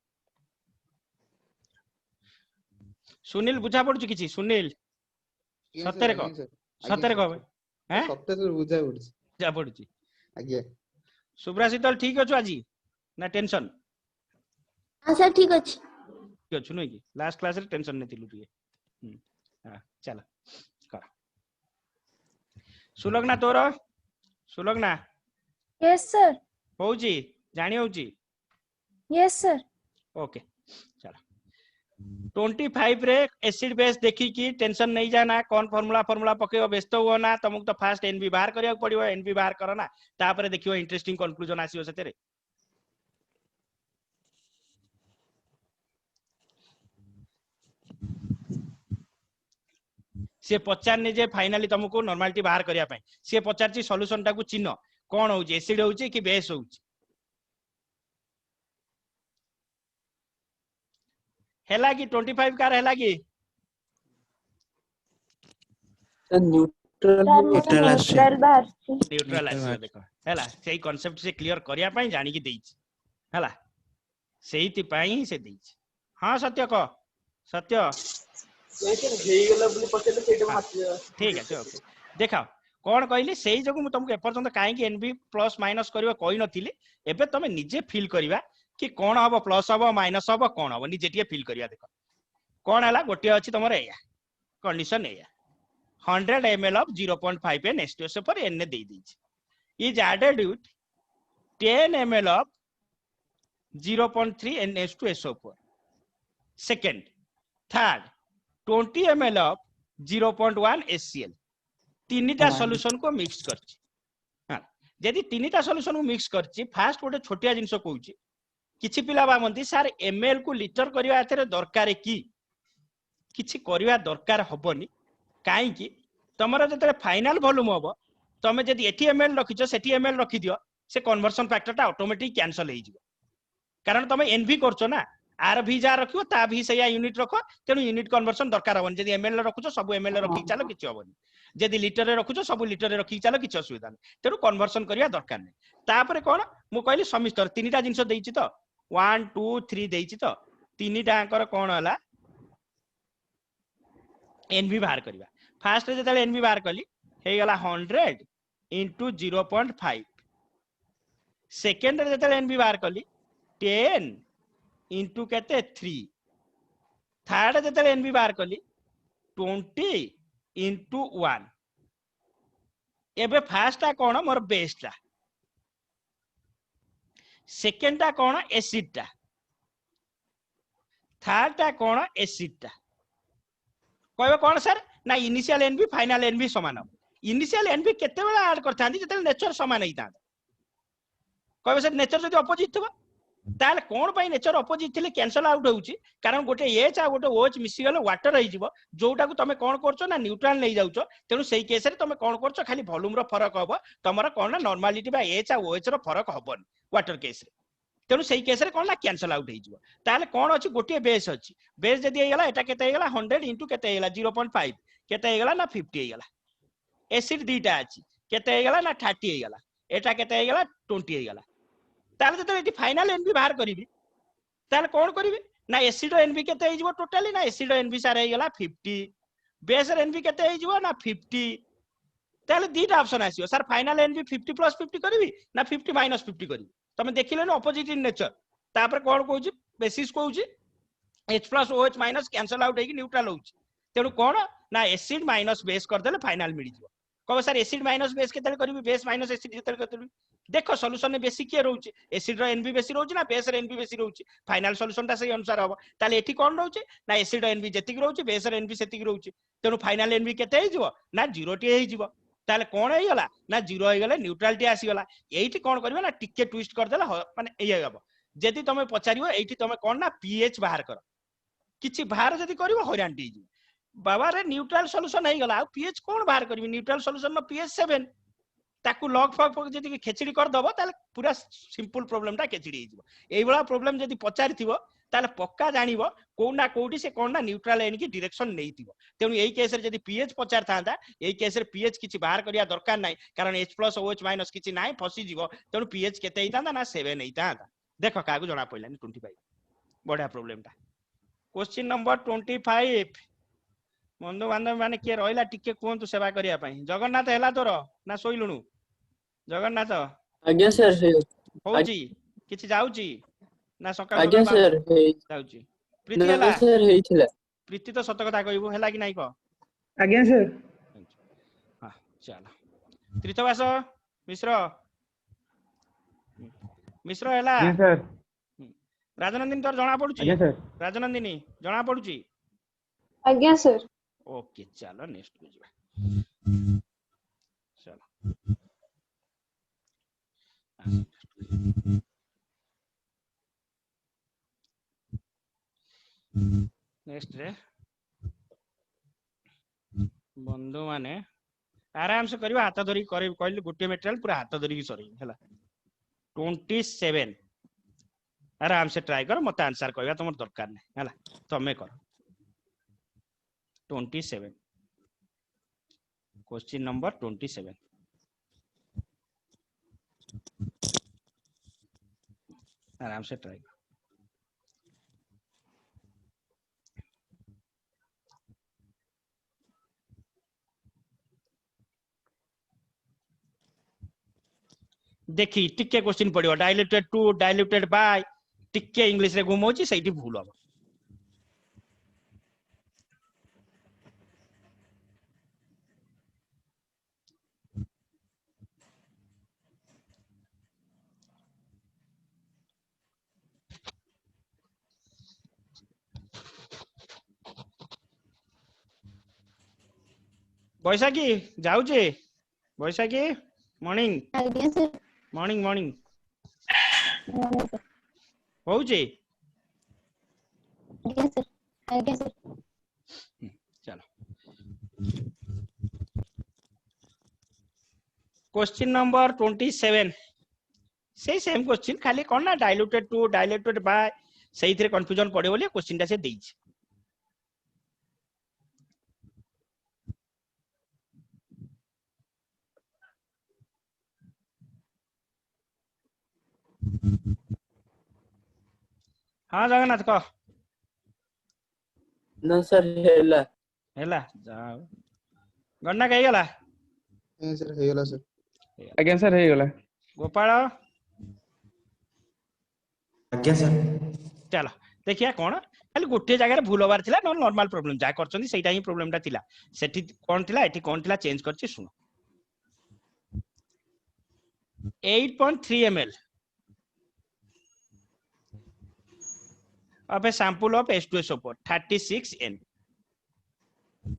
A: सुनील बुझा पड़छ किछि सुनील सତରେ को हैं
H: सତରେ बुझा पड़छ
A: जा पड़छ
H: आज्ञा
A: सुब्राशीतल ठीक अछु आजी ना टेंशन
G: हाँ सर ठीक अछि
A: ठीक अछु नै कि लास्ट क्लास रे टेंशन नै थिलु तुए हां चल कर सुलग्ना तोर सुलग्ना
D: यस सर
A: होउची जानि होउची
D: यस सर
A: ओके चल 25 रे एसिड बेस देखी की टेंशन नहीं जाना कौन फार्मूला फार्मूला पकेओ व्यस्त हो ना तुमको तो फास्ट एनबी बाहर करिया पड़ियो एनबी बाहर करना तापर देखियो इंटरेस्टिंग कंक्लूजन आसीओ सेतेरे से पचारने जे फाइनली तुमको नॉर्मलिटी बाहर करिया पई से पचारची सॉल्यूशन टाकू चिन्ह कोन होउची एसिड होउची कि बेस होउची हैला कि 25 कार हैला कि
G: न्यूट्रल बाहर
A: न्यूट्रल आसीओ देखो हैला सेही कांसेप्ट से क्लियर करिया पई जानि कि देइची हैला सेहीति पई से देइची हां सत्य को सत्य ठीक है ओके देखा कौन कहली सेही जगह मु तुमको एपर्यंत काहे एनबी प्लस माइनस करियो कहि नथिली एबे तमे निजे फील करिवा कि कौन हबो प्लस हबो माइनस हबो कौन हबो निजे टिए फील करिया देखो कौन हला गोटे अछि तमरे एया कंडीशन एया 100 ml of 0.5 n H2SO पर n ने दे दीची is added with 10 ml of 0.3 n H2SO4 second third 20 ml of 0.1 HCl तीनटा सॉल्यूशन को मिक्स करछि हां यदि तीनटा सॉल्यूशन को मिक्स करछि फास्ट गोटे छोटिया जिंस कहूची किछि पिला बामंती सर ml को लीटर करिवा एथरे दरकार की किछि करिवा दरकार हबनी काई कि तमरा जते फाइनल वॉल्यूम हबो तमे जदि एटी ml रखिछो सेटी ml रखि दियो से कन्वर्सन फैक्टर ता ऑटोमेटिक कैंसिल हे जिवो कारण तमे एनवी करछो ना आर भी जा रखियो ता भी सेया यूनिट रखो तेनु यूनिट कन्वर्सन दरकार हबन जदि ml रखुछो सब ml रखि चालो किछि हबनी जदि लीटर रे रखुछो सब लीटर रे रखि चालो किछि असुविधा नै तेनु कन्वर्सन करिया दरकार नै तापरे कोन मु कहली समिस्टर तीनटा जिंस देइछि तो 1 2 3 देइछि तो तीनटा अंकर कोन हला एनवी बाहर करिवा फास्ट जते एनवी बाहर कली हे गला 100 into 0.5 सेकंड रे जते एनवी बाहर कली 10 into केते 3 थर्ड जते एनवी बाहर कली 20 into 1 एबे फास्ट ता कोन मोर बेस्ट ता सेकंड ता कोन एसिड ता थर्ड ता कोन एसिड ता कहबे कोन सर ना इनिशियल एनबी फाइनल एनबी समान हो इनिशियल एनबी केते बेला ऐड करथांती जते नेचर समान हिता कहबे सर नेचर जदि अपोजिट थबा ताले कोन पई नेचर अपोजिट थिले कैंसिल आउट होउची कारण गोटे एच आ गोटे ओएच मिसी गेले वाटर रहि जिवो जोटा को तमे कोन करछो ना न्यूट्रल नै जाउछो तेनु सेही केस रे तमे कोन करछो खाली वॉल्यूम रो फरक हबो तमरा कोन ना नॉर्मलिटी बा एच आ ओएच रो फरक हबन वाटर केस रे तेनु सेही केस रे कोन ना कैंसिल आउट हे जिवो ताले कोन अछि गोटे बेस अछि बेस जदि हे गेला एटा केते हे गेला 100 into केते हे गेला 0.5 केते हे गेला ना 50 हे गेला एसिड दीटा अछि केते हे गेला ना 30 हे गेला एटा केते हे गेला 20 हे गेला ताले जते एटी फाइनल एनबी बाहर करिवि ताले कोन करिवि ना एसिड एनबी केते हे जिवो टोटली ना एसिड एनबी सारे हे गेला 50 बेस एनबी केते हे जिवो ना 50 ताले दीटा ऑप्शन आसीयो सर फाइनल एनवी 50 प्लस 50 करबी ना 50 माइनस 50 करबी तमे देखिले न अपोजिट इन नेचर तापर कोन कहूची बेसिस कहूची H plus OH minus cancel out हेकी न्यूट्रल होउची तेणु कोन ना एसिड माइनस बेस कर देले फाइनल मिली जिवो कहो सर एसिड माइनस बेस केतले करबी बेस माइनस एसिड केतले करबी देखो सॉल्यूशन में बेसी के रहउची एसिड रो एनबी बेसी रहउची ना बेस रो एनबी बेसी रहउची फाइनल सॉल्यूशन ता सही अनुसार हबो ताले एठी कोन रहउची ना एसिड रो एनबी जेतिक रहउची बेस रो एनबी सेतिक रहउची तेणु फाइनल एनबी केते हे जिवो ना 0 टी हे जिवो ताले कोन हे गला ना 0 हे गले न्यूट्रलिटी आसी गला एठी कोन करबे ना टिके ट्विस्ट कर देला माने एय हबो जदी तमे पचारियो एठी तमे कोन ना पीएच बाहर कर किछि बाहर जदी करिवो हैरान टी जिवो बाबा रे न्यूट्रल सॉल्यूशन हे गला पीएच कोन बाहर करबी न्यूट्रल सॉल्यूशन नो पीएच 7 ताकू लॉग फॉग जदी खेचड़ी कर दबो ताले पूरा सिंपल प्रॉब्लम टा खेचड़ी हे जिवो एई बळा प्रॉब्लम जदी पचारिथिवो ताले पक्का जानिबो को ना कोठी से कोन ना न्यूट्रल एन की डायरेक्शन नैतिबो तेनु एई केस रे जदी पीएच पचार थांता एई केस रे पीएच किछि बाहर करिया दरकार नै कारण H प्लस OH माइनस किछि नै फसी जिवो तेनु पीएच केते हितांता ना 7 हितांता देखो कागु जणा पइलानी 25 बढिया प्रॉब्लम टा क्वेश्चन नंबर 25 बंधु बांधव माने के रहिला टिके कोंतु सेवा करिया पई जगन्नाथ हैला तोर ना सोइलुनु जगन्नाथ
H: आज्ञा सर
A: होउची किछि जाउची ना सकाळ
H: आज्ञा सर
A: जाउची प्रीति
H: ना
A: हैला
H: सर हेइथिला
A: प्रीति तो सत कथा कहबो हैला कि नाही को
E: आज्ञा सर
A: हां चलो त्रितवास मिश्र मिश्र हैला
E: आज्ञा सर
A: राजनंदिनी तोर जणा पडुची
E: आज्ञा सर
A: राजनंदिनी जणा पडुची
G: आज्ञा सर
A: ओके चलो नेक्स्ट को जीवा चलो नेक्स्ट रे बंधु माने आराम से करियो हाथ धरी करे कहली गोटे मटेरियल पूरा हाथ धरी सरी हैला 27 आराम से ट्राई कर मत आंसर कहबा तुम दरकार नै हैला तमे कर 27 क्वेश्चन नंबर 27 आराम से ट्राई कर देखी टिके क्वेश्चन पड़ियो डाइल्यूटेड टू डाइल्यूटेड बाय टिके इंग्लिश रे घुमोची सहीटी भूल हो बैसाखी जाऊचे बैसाखी मॉर्निंग
D: आज्ञा सर
A: मॉर्निंग मॉर्निंग होउचे
D: आज्ञा सर
A: चलो क्वेश्चन नंबर 27 से सेम क्वेश्चन खाली कोन ना डाइल्यूटेड टू डाइल्यूटेड बाय सही थरे कंफ्यूजन पड़े बोली क्वेश्चन टा से देइछ हाँ जगन्नाथ कह
H: ना सर हेला
A: हैला जाओ गन्ना कही गला
F: सर हेला सर
E: आज्ञा सर हे गला
A: गोपाल
B: आज्ञा सर
A: चलो देखिया कौन खाली गोटे जगह भूल हबार थिला न नॉर्मल प्रॉब्लम जा करछनी सेटा ही प्रॉब्लम टा थिला सेठी कोन थिला एठी कोन थिला चेंज करछि सुनो 8.3 ml of a sample of H2SO4 36 N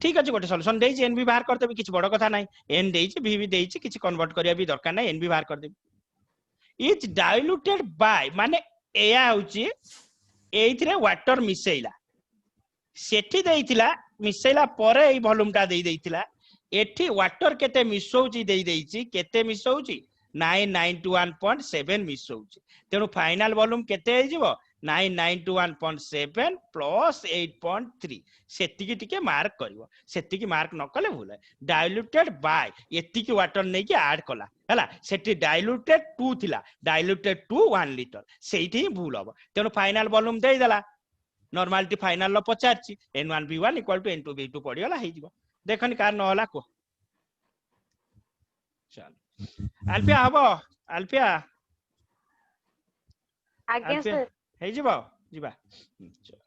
A: ठीक अछि गोटे सॉल्यूशन देइ N भी बाहर कर देबी किछ बड़ कथा नै N देइ V भी देइ किछ कन्वर्ट करिया भी दरकार नै N भी बाहर कर देबी इज डाइल्यूटेड बाय माने एया होची एइथिरे वाटर मिसेइला सेठी देइथिला मिसेइला परे एई वॉल्यूम टा देइ देइथिला एठी वाटर केते मिसौची देइ देइची केते मिसौची 991.7 मिसौची तेनु फाइनल वॉल्यूम केते हे जिवो 991.7 प्लस 8.3 सेतिकी टिके मार्क करिवो सेतिकी मार्क न कले भूल डाइल्यूटेड बाय एतिकी वाटर नै कि ऐड कला हला सेठी डाइल्यूटेड 2 थिला डाइल्यूटेड टू 1 लीटर सेठी भूल हबो तेनु फाइनल वॉल्यूम देइ देला नॉर्मलिटी फाइनल लो पचारची n1v1 = n2v2 पडियला हे जिवो देखनि कार न होला को चल अल्फिया हबो अल्फिया
G: आज्ञा
A: अल्फिया
G: सर
A: हे जिबो जिबा चल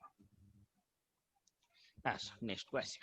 A: आस नेक्स्ट को आसी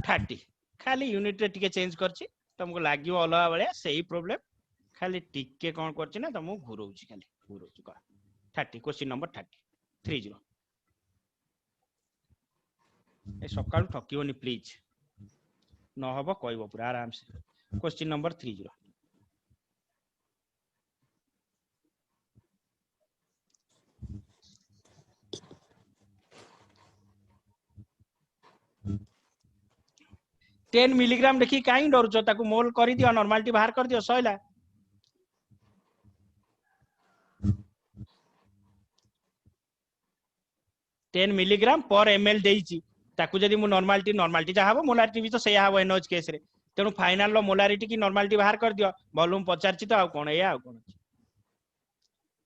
A: थर्टी खाली यूनिट रे टिके चेंज करछि तुमको लागियो अलगा बळे सही प्रॉब्लम खाली टिके कोन करछि ना तुमको घुरौछि खाली घुरौछि का 30 क्वेश्चन नंबर 30 ए सकाळु ठकियोनी प्लीज न हबो कहबो पूरा आराम से क्वेश्चन नंबर 30 10 मिलीग्राम देखी कहीं डरुच ताकू मोल कर दियो नॉर्मलिटी बाहर कर दियो सइला टेन मिलीग्राम पर एमएल देइची ताकू जदी मु नॉर्मलिटी जा हबो मोलारिटी भी तो सेया हबो एनओएच केस रे तेनु फाइनल लो मोलारिटी की नॉर्मलिटी बाहर कर दियो वॉल्यूम पचारची तो आ कोन एया आ कोन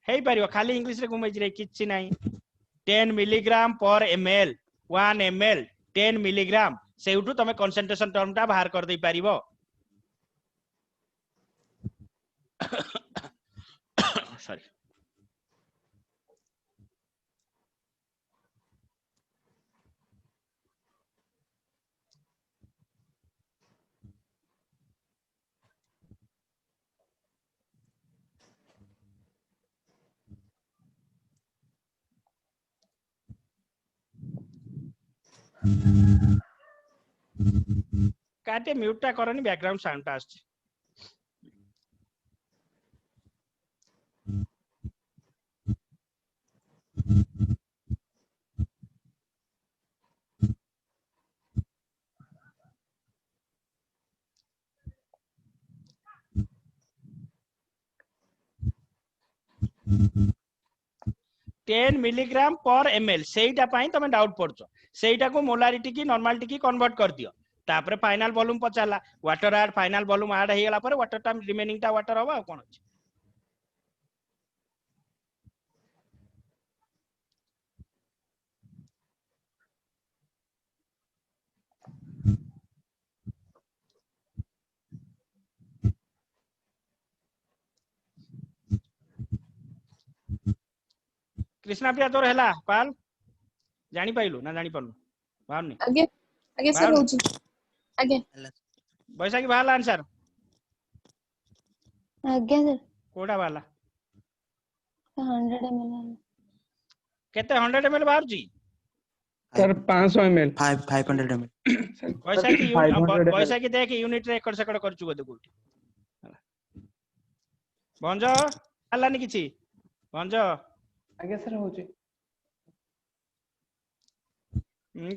A: हेई परियो खाली इंग्लिश रे घुमै रे किछि नाही 10 मिलीग्राम पर एमएल 1 एमएल 10 मिलीग्राम सेउठू तमे कंसंट्रेशन टर्म टा बाहर कर दे पारिबो सॉरी काटे म्यूट टा करनी बैकग्राउंड साउंड टा आछे 10 मिलीग्राम पर एमएल सेटा पाई तमे डाउट पड़छ सेटा को मोलारिटी की नॉर्मलिटी की कन्वर्ट कर दियो तापर फाइनल वॉल्यूम पचाला water add final volume add हे गेला पर वाटर टाइम रिमेनिंग टा वाटर होबा कोन अछि कृष्णा प्रिया तोर हैला पाल जानी पाइलु ना जानी पालु भावनी
I: आगे आगे सर
A: भावनी
I: होची आगे
A: बैसाखी बाहला आंसर
G: आज्ञा सर
A: कोडा बाहला
G: 100 ml
A: केते 100 ml बाहर जी
E: सर 500 ml
B: 500 ml
A: बैसाखी देख यूनिट रे एकड़ सेकड़ करचु बदे कोठी भंज हलानी किछि भंज
E: आगे सर होची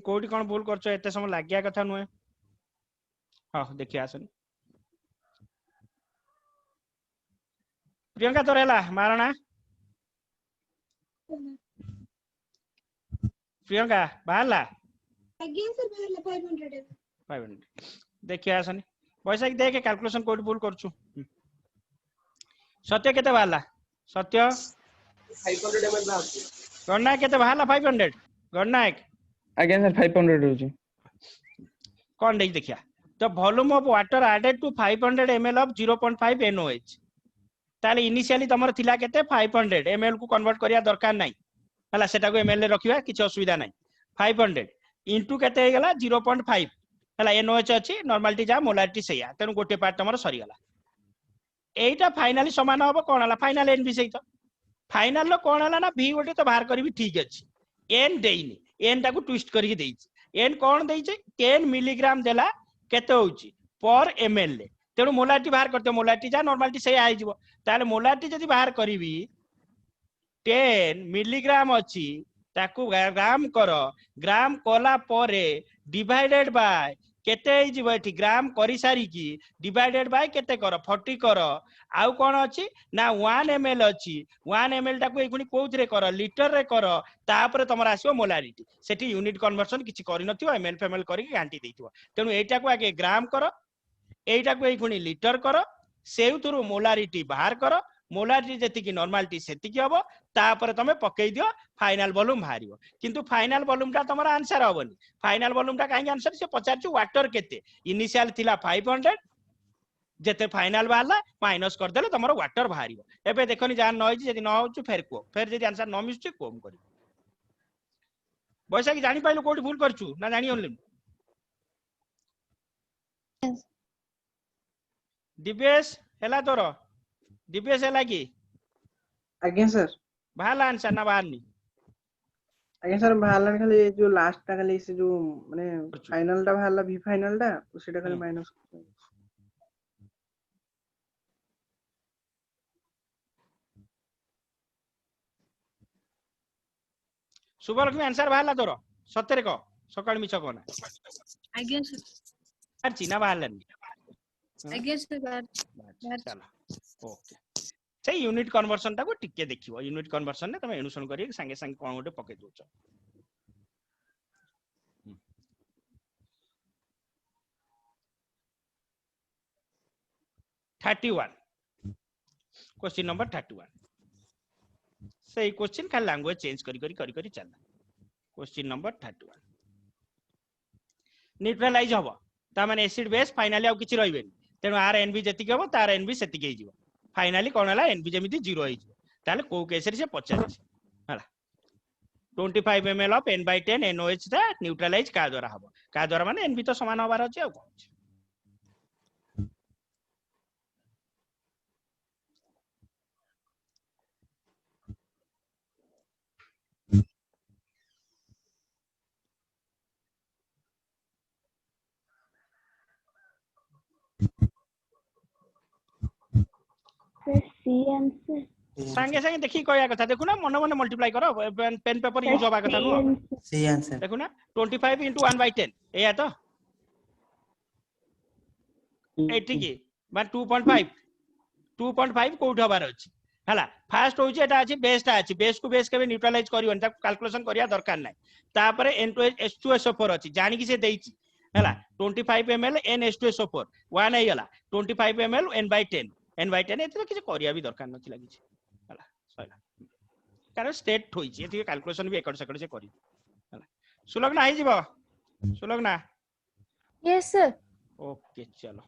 A: कोठी कोन भूल करछो एते समय लागिया कथा नुए हां देखिया आसन प्रियंका तोर हैला मारणा प्रियंका बाहला
I: आगे सर बाहर 500
A: 500 देखिया आसन पैसा की देख कैलकुलेशन कोठी भूल करछु सत्य केते बाहला सत्य
C: 500 ml बाहर
A: गणनायक केते बाहला 500 गणनायक
E: आगे सर 500 होची
A: कौन देख देखिया तो volume of water added to 500 ml of 0.5 NOH ताले इनिशियली तमर थिला केते 500 ml को कन्वर्ट करिया दरकार नाही हला सेटा को ml रे रखिबा किछ असुविधा नाही 500 इनटू केते हे गेला 0.5 हला NOH अछि नॉर्मलिटी जा मोलारिटी सेया तेनु गोटे पार्ट तमर सरी गेला एटा फाइनली समान होबो कोन हला फाइनल एन भी सहित फाइनल लो कोन हला ना v गोटे तो बाहर करबी ठीक अछि n देइनी n टाकू ट्विस्ट करके देइछि n कोन देइछि 10 मिलीग्राम देला केते होउछि पर ml ले तेनु मोलारिटी बाहर करते मोलारिटी जा नॉर्मलिटी से आइ जिवो ताले मोलारिटी जदी बाहर करबी 10 मिलीग्राम अछि ताकू ग्राम करो ग्राम कोला परे डिवाइडेड बाय केते हे जिवो एठी ग्राम करि सारी की डिवाइडेड बाय केते कर 40 कर आउ कोन अछि ना 1 ml अछि 1 ml टाको एखुनी कोउथरे कर लीटर रे कर तापर तमर आसीओ मोलारिटी सेठी यूनिट कन्वर्सन किछि करि नथियो ml फेमल करि गांटी देथियो तेनु एटा को आगे ग्राम कर एटा को एखुनी लीटर कर सेउथुरु मोलारिटी बाहर कर मोलारिटी जेति की नॉर्मलिटी सेति की हबो तापर तमे पकई दियो फाइनल वॉल्यूम बाहरियो किंतु फाइनल वॉल्यूम ता तमरा आंसर हबनी फाइनल वॉल्यूम ता काहे आंसर से पचारछु वाटर केते इनिशियल थिला 500 जेते फाइनल बाहला माइनस कर देले तमरो वाटर बाहरियो एबे देखोनी जान न होई जदी न होछु फेर को फेर जदी आंसर न मिसछु कोम करी बैसा की जानि पाइलो कोठी भूल करछु ना जानि ओनली दिवेश हेला तोर दिवेश हेला की
C: आज्ञा सर
A: बाहला आंसर ना बाहरनी
C: आज्ञा सर बाहरला खाली जो लास्ट टा खाली से जो माने फाइनल टा बाहरला भी फाइनल टा सेटा खाली माइनस
A: शुभलक्ष्मी आंसर बाहला तोर सତରେ को सकाळ मिछ कोना
I: आज्ञा सर
A: आरची ना बाहरलानी
I: आज्ञा सर बाहर
A: चलो ओके से यूनिट कन्वर्सन टा को टिके देखिबो यूनिट कन्वर्सन ने तमे एनुसन करी संगे संगे कोन गोटे पके दोछ 31 क्वेश्चन नंबर 31 सही क्वेश्चन का लैंग्वेज चेंज करी चल क्वेश्चन नंबर 31 न्यूट्रलाइज हबो ता माने एसिड बेस फाइनली आ किछि रहइबेनी तेनु आर एनबी जति के हबो तार एनबी सेति के हिजो फाइनली कोन हला एनबी जेमिति 0 हिजो ताले को केस रे से 50 हला 25 ml ऑफ n/10 NOH ता न्यूट्रलाइज का द्वारा हबो का द्वारा माने एनबी तो समान होबार अछि आ कोन
G: सी आंसर
A: संगे संगे देखि कहया कथा देखु ना मन मन मल्टीप्लाई करो पेन पेपर यूज होबा कथा नो
B: सी आंसर
A: देखु ना 25 into 1/10 एया तो एठी की बा 2.5 कोठ हबार अछि हला फास्ट होची एटा अछि बेसटा अछि बेस को बेस केबे न्यूट्रलाइज करियोन ता कैलकुलेशन करिया दरकार नै तापरे N2H2SO4 अछि जानि कि से देइछि हला 25 ml NH2SO4 1 आइला 25 ml n/10 एते किछ करिया भी दरकार नथि लागि छै हला सइला कारण स्टेट होइछि एति कैलकुलेशन भी एकड़ सकड़ से करि हला सुलग्ना आइ जिवो सुलग्ना
G: यस सर
A: ओके चलो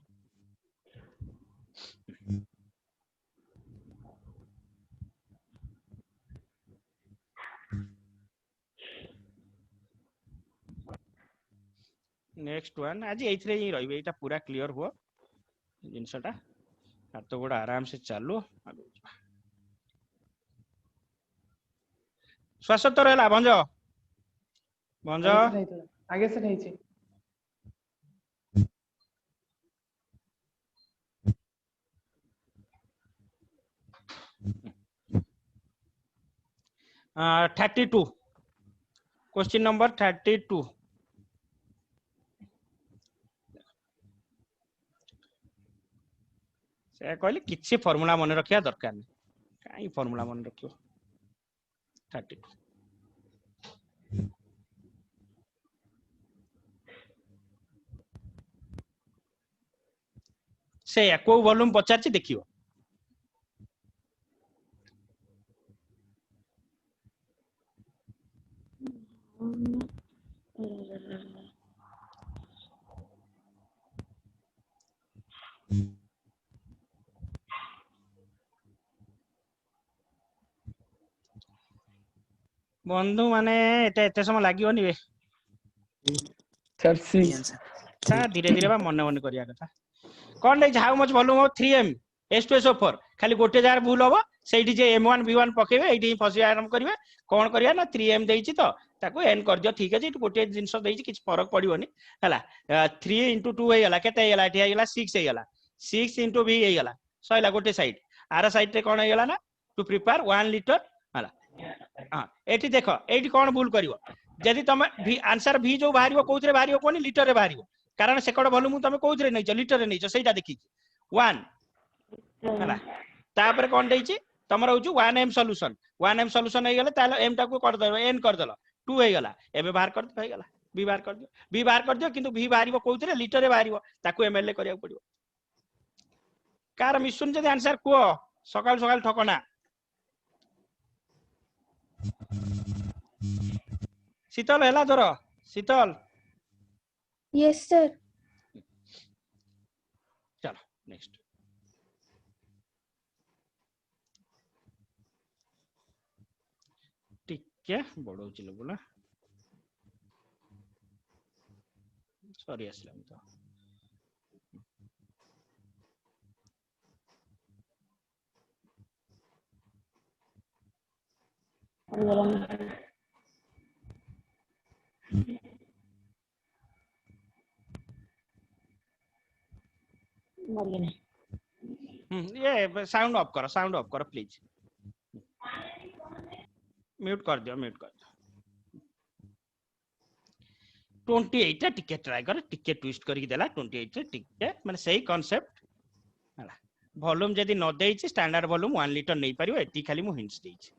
A: नेक्स्ट वन आज एथरे ही रहिबे एटा पूरा क्लियर हो जिनसटा हाथ गोड़ आराम से चालू श्वास तो रहला भंज भंज
E: आगे से नहीं छी
A: 32 क्वेश्चन नंबर 32 से कहले किछि फार्मूला मन रखिया दरकार नै काई फार्मूला मन रखियो 32 से को वॉल्यूम पचारछि देखियो बंधु माने एटा एते समय लागियोनी बे
E: सर सी
A: ता धीरे धीरे बा मन मन करिया कथा कोन नै how much volume of 3m H2SO4 खाली गोटे जार भूल होबो सेठी जे M1 V1 पकेबे एठी फसी आरंभ करिवे कोन करिया ना 3m देइछि तो ताको n कर दियो ठीक अछि गोटे जिंस देइछि किछ फरक पड़ियोनी हला 3 into 2 हेला केते हेला एठी हेला 6 हेला 6 into v हेला सइला गोटे साइड आर साइड रे कोन हेला ना टू प्रिपेयर 1 लीटर हला हां एठी देखो एठी कोन भूल करिवो जदी तमे आंसर v जो बाहरिवो कोथरे बाहरिवो कोनी लीटर रे बाहरिवो कारण सेकंड वॉल्यूम तुम कोथरे नै लिटर नै सेटा देखि 1 हला तापर कोन देछि तमर होछु 1m सॉल्यूशन 1m सॉल्यूशन हे गेले ताले m टा को कर दलो n कर दलो 2 हे गेला एबे बाहर कर हो गेला b बाहर कर दियो किंतु v बाहरिबो कोथरे लिटर रे बाहरिबो ताकू ml ले करिया पड़िबो कार मिशुन जदि आंसर को सकाल सकाल ठकना शीतल हैला धर शीतल
G: यस सर
A: चलो नेक्स्ट टिके बडौची लोगला सॉरी असलम तो ये साउंड ऑफ करो प्लीज म्यूट कर दियो 28 टिके ट्राई कर टिके ट्विस्ट करके देला 28 टिके माने सही कांसेप्ट हला वॉल्यूम जदी न देइछि स्टैंडर्ड वॉल्यूम 1 लीटर नै परियो एती खाली मु हिंट्स देइछि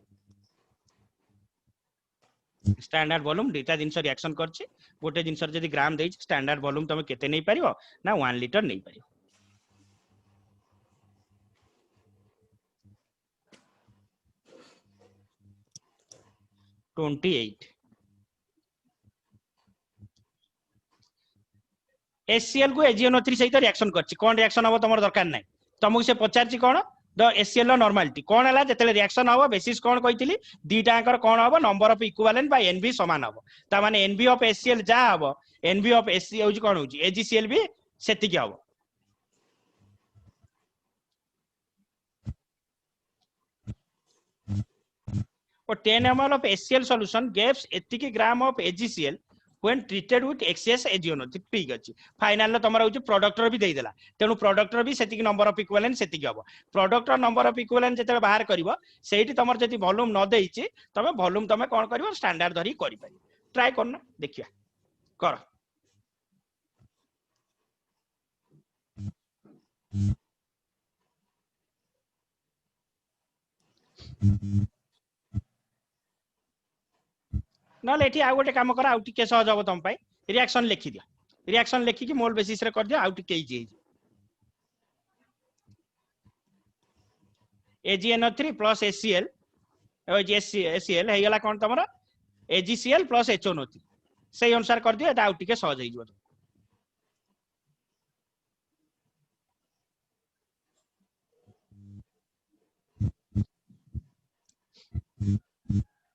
A: स्टैंडर्ड वॉल्यूम डेटा जिनस रिएक्शन करछि गोटे जिनस जदी ग्राम देइछि स्टैंडर्ड वॉल्यूम तमे केते नै परियो ना 1 लीटर नै परियो HCl को AgNO3 सहित रिएक्शन करछि कोन रिएक्शन हबो तमर दरकार नै तमको से पचारछि कोन द HCl लो नॉर्मलिटी कोन हला जेतेले रिएक्शन हबो बेसिस कोन कहितली दीटा आंकर कोन हबो number of equivalent by Nb समान हबो ता माने Nb ऑफ HCl जा हबो Nb ऑफ HCl होछि कोन होछि AgCl भी सेति के हबो और 10 ml of HCl solution gives 80 gram of AgCl when treated with excess AgNO3 ठीक अछि फाइनल तमरा होछि प्रोडक्टर भी देइ देला तेनु प्रोडक्टर भी सेति नंबर ऑफ इक्विवेलेंट सेति के हबो प्रोडक्टर नंबर ऑफ इक्विवेलेंट जेते बाहर करबो सेठी तमर जति वॉल्यूम न देइछि तमे वॉल्यूम तमे कोन करबो स्टैंडर्ड धरि करि पारि ट्राई करना देखिया कर नले एठी आ गोटे काम कर आउ टिके सहज हबो तम पाई रिएक्शन लिखि दियो रिएक्शन लिखि कि मोल बेसिस रे कर दियो आउ टिके easy AgNO3 plus HCl HCl हे गेला कोन तमरा AgCl plus HNO3 सही अनुसार कर दियो एटा आउ टिके सहज हे जिवो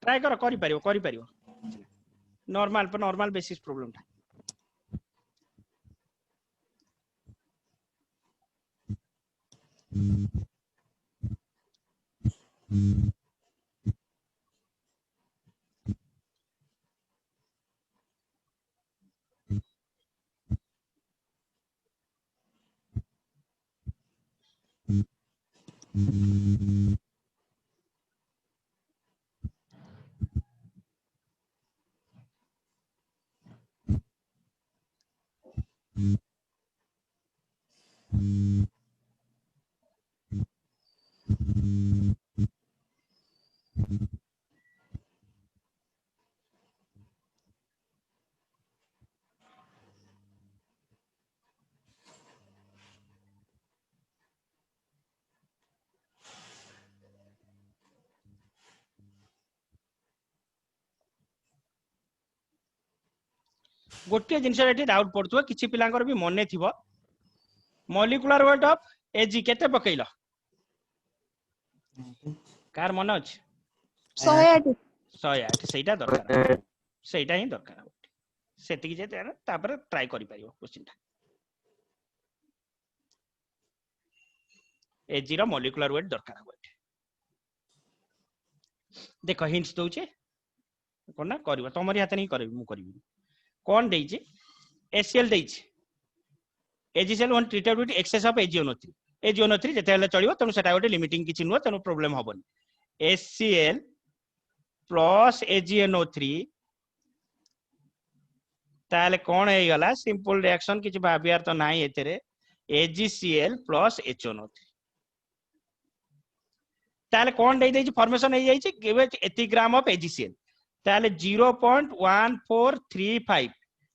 A: ट्राई करि परियो नॉर्मल बेसिस प्रॉब्लम था गोटे जिनस डाउट पड़ुव किसी पिलांकर भी मने थिबो मॉलिक्यूलर वेट ऑफ Ag केते पकैलो कार मन अछि
G: 108
A: सेटा दरकार सेटा ही दरकार सेति जे तापर ट्राई करि परियो क्वेश्चन ता Ag रो मॉलिक्यूलर वेट दरकार होय देखो हिंट्स दोचे कोन ना करबो तमरी हाथ नहीं करबी मु करबी कौन देइछि HCl देइछि AgCl one treated with access of AgNO3 जेते हले चलिबो तनु सेटा गोटे लिमिटिंग किछि नुवा तनु प्रॉब्लम हबन HCl plus AgNO3 ताले कौन है गला सिंपल रिएक्शन किछि भाबियार तो नाही एतेरे AgCl + HNO3 ताले कौन दे देछि फॉर्मेशन हे जाइछि गिव एति ग्राम ऑफ AgCl ताले 0.1435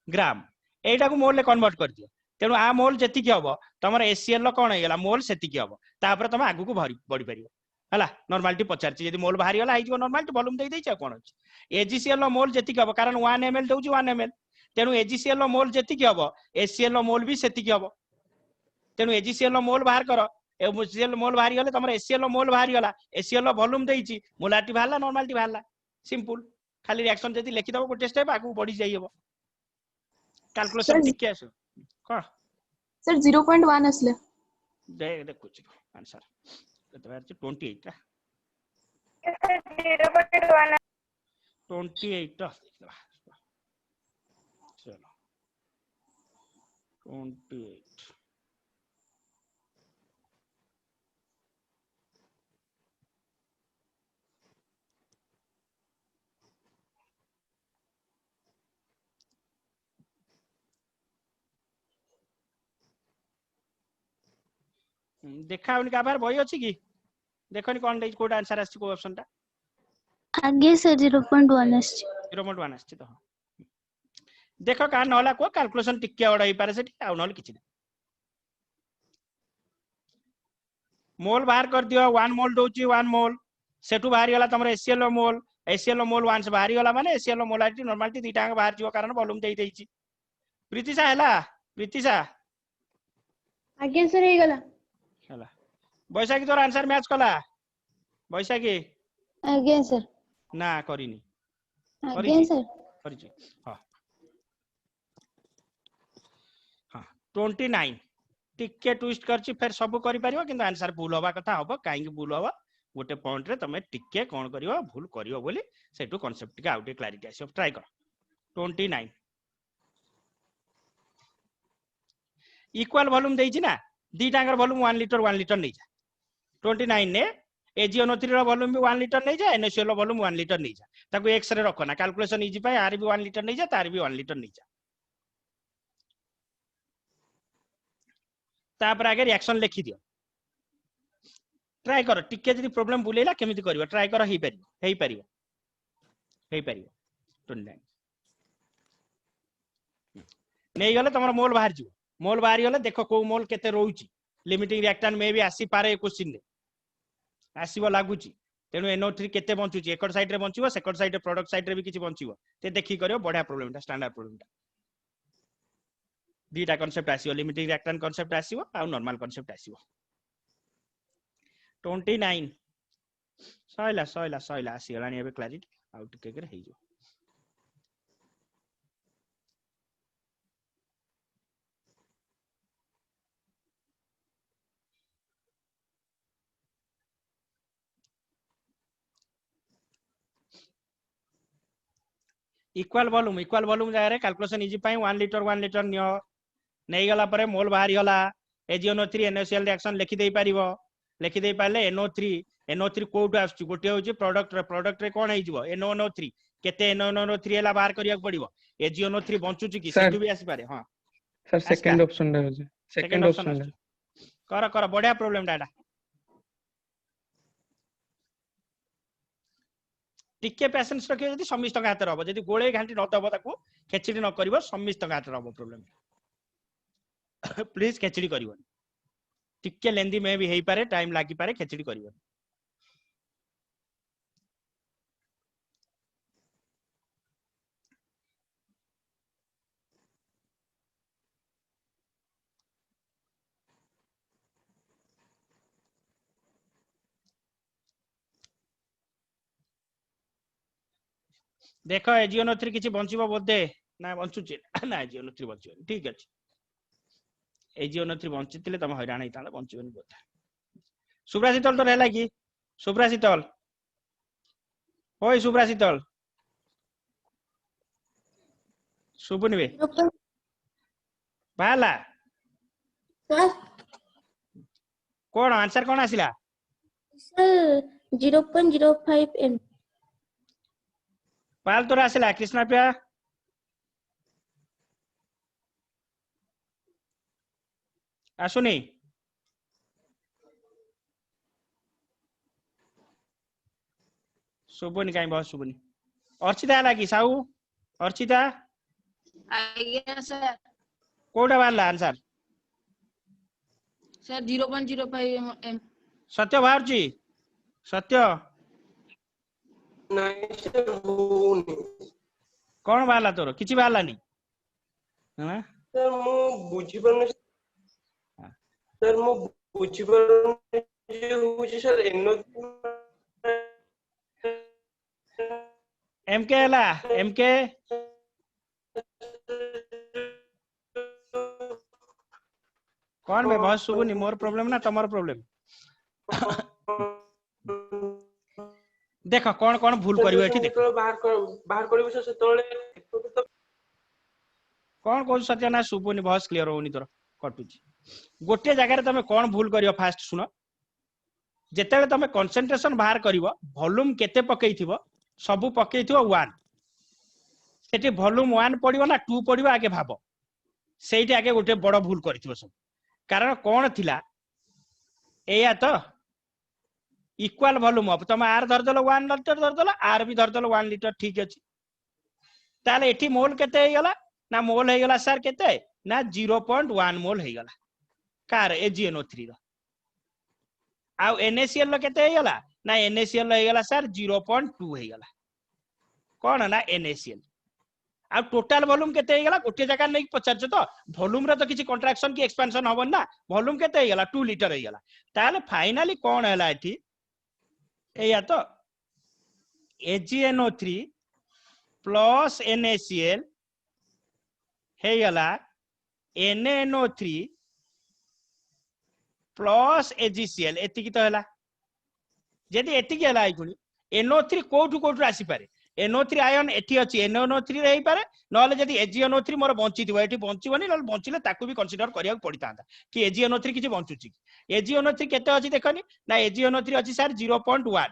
A: ग्राम एटा को मोल ले कन्वर्ट कर दियो तेनु आ मोल जेति की हबो तमर HCl लो कोन हे गला मोल सेति की हबो तापर तम आगु को बढ़ी परिबो हला नॉर्मलिटी पचारछि यदि मोल बाहरी गला आइजो नॉर्मलिटी वॉल्यूम दे देछि कोन अछि AgCl लो मोल जेति की हबो कारण 1 ml दउछि 1 ml तेनु AgCl लो मोल जेति की हबो HCl लो मोल भी सेति की हबो तेनु AgCl लो मोल बाहर करो HCl मोल बाहरी गले तमर HCl लो मोल बाहरी गला HCl लो वॉल्यूम देछि मोलारिटी बाहरला नॉर्मलिटी बाहरला सिंपल खाली रिएक्शन जदी लिखि दबो गोटे स्टेप आगु बढ़ी जाई हबो कैलकुलेशन ठीक आसो को
G: सर 0.1 असले
A: देखुछ आंसर कत बार 28 रा
D: 0.1
A: 28 टा चलो 28 देखा उनका बार बही अछि की देखनी कोन दे कोड आंसर आछि को ऑप्शन टा
I: आगे सर 0.1 आछि
A: 0.1 आछि तो देखो का नहला को कैलकुलेशन टिके ओड होई पारे सेठी आ नहले किछि मोल बाहर कर दियो 1 मोल दोची 1 मोल सेटू बाहर गला तमर HCl मोल 1 से बाहर गला माने HCl मोलारिटी नॉर्मलिटी दीटा के बाहर जियो कारण वॉल्यूम देई देछि प्रीतिशा हैला प्रीतिशा
G: आगे सर हे गला
A: हैला बैसाखी तोर आंसर मैच कला बैसाखी
G: आगे सर
A: ना करिनी
G: आगे सर
A: करिछि हां हां 29 टिके ट्विस्ट करछि फिर सब करि परिबो किंतु आंसर भूल होबा कथा होबो काहे कि भूल होबा गोटे पॉइंट रे तमे टिके कोन करियो भूल करियो बोली सेटू कांसेप्ट के आउटे क्लैरिटी आसी ट्राई कर 29 इक्वल वॉल्यूम देछि ना दीटांगर वॉल्यूम 1 लीटर नै जा 29 ने AgNO3 रो वॉल्यूम भी 1 लीटर नै जा NaCl रो वॉल्यूम 1 लीटर नै जा ताको x रे रखो ना कैलकुलेशन इजी पाए आर भी 1 लीटर नै जा तार भी 1 लीटर नै जा तापर आगे रिएक्शन लिखि दियो ट्राई करो टिके जदी प्रॉब्लम बुलेला केमिति करिवो ट्राई करो हेई परिवो 29 नै गले तमरो मोल बाहर जिवो मोल बाहर गले देखो को मोल केते रहउची लिमिटिंग रिएक्टेंट मे भी आसी पारे क्वेश्चन रे आसीबो लागुची तेनु NO3 केते बंचुची एकड साइड रे बंचिबो सेकंड साइड रे प्रोडक्ट साइड रे भी किछि बंचिबो ते देखि करियो बढ़िया प्रॉब्लम ता स्टैंडर्ड प्रॉब्लम ता दीटा कांसेप्ट आसीबो लिमिटिंग रिएक्टेंट कांसेप्ट आसीबो आ नॉर्मल कांसेप्ट आसीबो 29 सइला आसी गलानी एबे क्लैरिटी आउ टिके करे हेइ जो इक्वल वॉल्यूम जाय कैलकुलेशन इजी पाई 1 लीटर नियो नै गला परे मोल बाहरी गला AgNO3 NaCl रिएक्शन लिखि दे पाले NO3 कोड आछी गोटे होची प्रोडक्ट रे कोन हेइ जिवो NaNO3 केते NaNO3 एला बाहर करिया पड़िबो AgNO3 बंचुची कि सेटु भी आसी पारे हां
E: सर सेकंड ऑप्शन रे होची सेकंड ऑप्शन
A: कर बढ़िया प्रॉब्लम डाटा टिके पेशेंस रखियो जदी समिस्त का हाथ रहबो जदी गोळे घांटी न दबो ताको खेचड़ी न करिवो समिस्त का हाथ रहबो प्रॉब्लम प्लीज खेचड़ी करिवो टिके लेंदी में भी हेई पारे टाइम लागी पारे खेचड़ी करिवो देखो AgNO3 किछि बंचिबो बोधे ना बंचुची ना AgNO3 बंचिबो ठीक अछि AgNO3 बंचितिले तम हैरान हैताले बंचिबोनी बोधे सुब्राशीतल तो रहला कि सुब्राशीतल ओय सुब्राशीतल सुबुनी बे बाला
G: सर
A: कोन आंसर कोन आसिला
G: सर 0.05 m
A: पाल तोरा आसिला कृष्णा प्रिया आसुनी शुभुनी कहीं बहुत शुभुनी अर्चिता है कि साहू अर्चिता
J: आज्ञा सर
A: कोटा बाहर आंसर
J: सर 0.05 m
A: सत्य बाहर सत्य
H: नहीं सर होनी
A: कौन बाहर तोर किसी बाहर नहीं हाँ
H: सर मु बुझी परने सर मु बुझी परने जे होची सर एनो
A: एमके हला एमके कौन बे बहुत शुभुनी मोर प्रॉब्लम ना तमर प्रॉब्लम देख कौन कौन भूल करियो एठी देख
H: बाहर करियो सर सेतोले
A: कौन कौन सत्य ना शुभुनी बहुत क्लियर होनी तोर कटुची गोटे जगह रे तमे कौन भूल करियो फास्ट सुनो जेतेले तमे कंसंट्रेशन बाहर करिवो वॉल्यूम केते पकेइथिवो सबु पकेइथिवो 1 सेठी वॉल्यूम 1 पडिवो ना 2 पडिवो आगे भाबो सेठी आगे गोटे बड़ भूल करिथिवो सब कारण कौन थिला एया तो इक्वल वॉल्यूम अब तुम आर धरदेल 1 लीटर धरदेल आर भी धरदेल 1 लीटर ठीक अछि ताले एठी मोल केते हेगला ना मोल हेगला सर केते ना 0.1 मोल हेगला कार AgNO3 रो आउ NaCl लो केते हेगला ना NaCl लो हेगला सर 0.2 हेगला कोन ना NaCl आ टोटल वॉल्यूम केते हेगला गोटे जगह नै पचारछ तो वॉल्यूम रे तो किछि कंट्राक्शन की एक्सपेंशन होबन ना वॉल्यूम केते हेगला 2 लीटर हेगला ताले फाइनली कोन हैला एठी एया तो AgNO3 plus NaCl हेगला NaNO3 plus AgCl एतिकी तो हैला जदि एतिकी हैला आइकुनी NO3 कोठु कोठु आसी पारे NO3 आयन एठी अछि NaNO3 रे पारे नले जदि AgNO3 मोर बंचिथिबो एठी बंचिबोनी नले बंचिले ताकू भी कंसीडर करिया पड़ितांता कि AgNO3 किछि बंचुची AgNO3 केते अछि देखनी ना AgNO3 अछि सर 0.1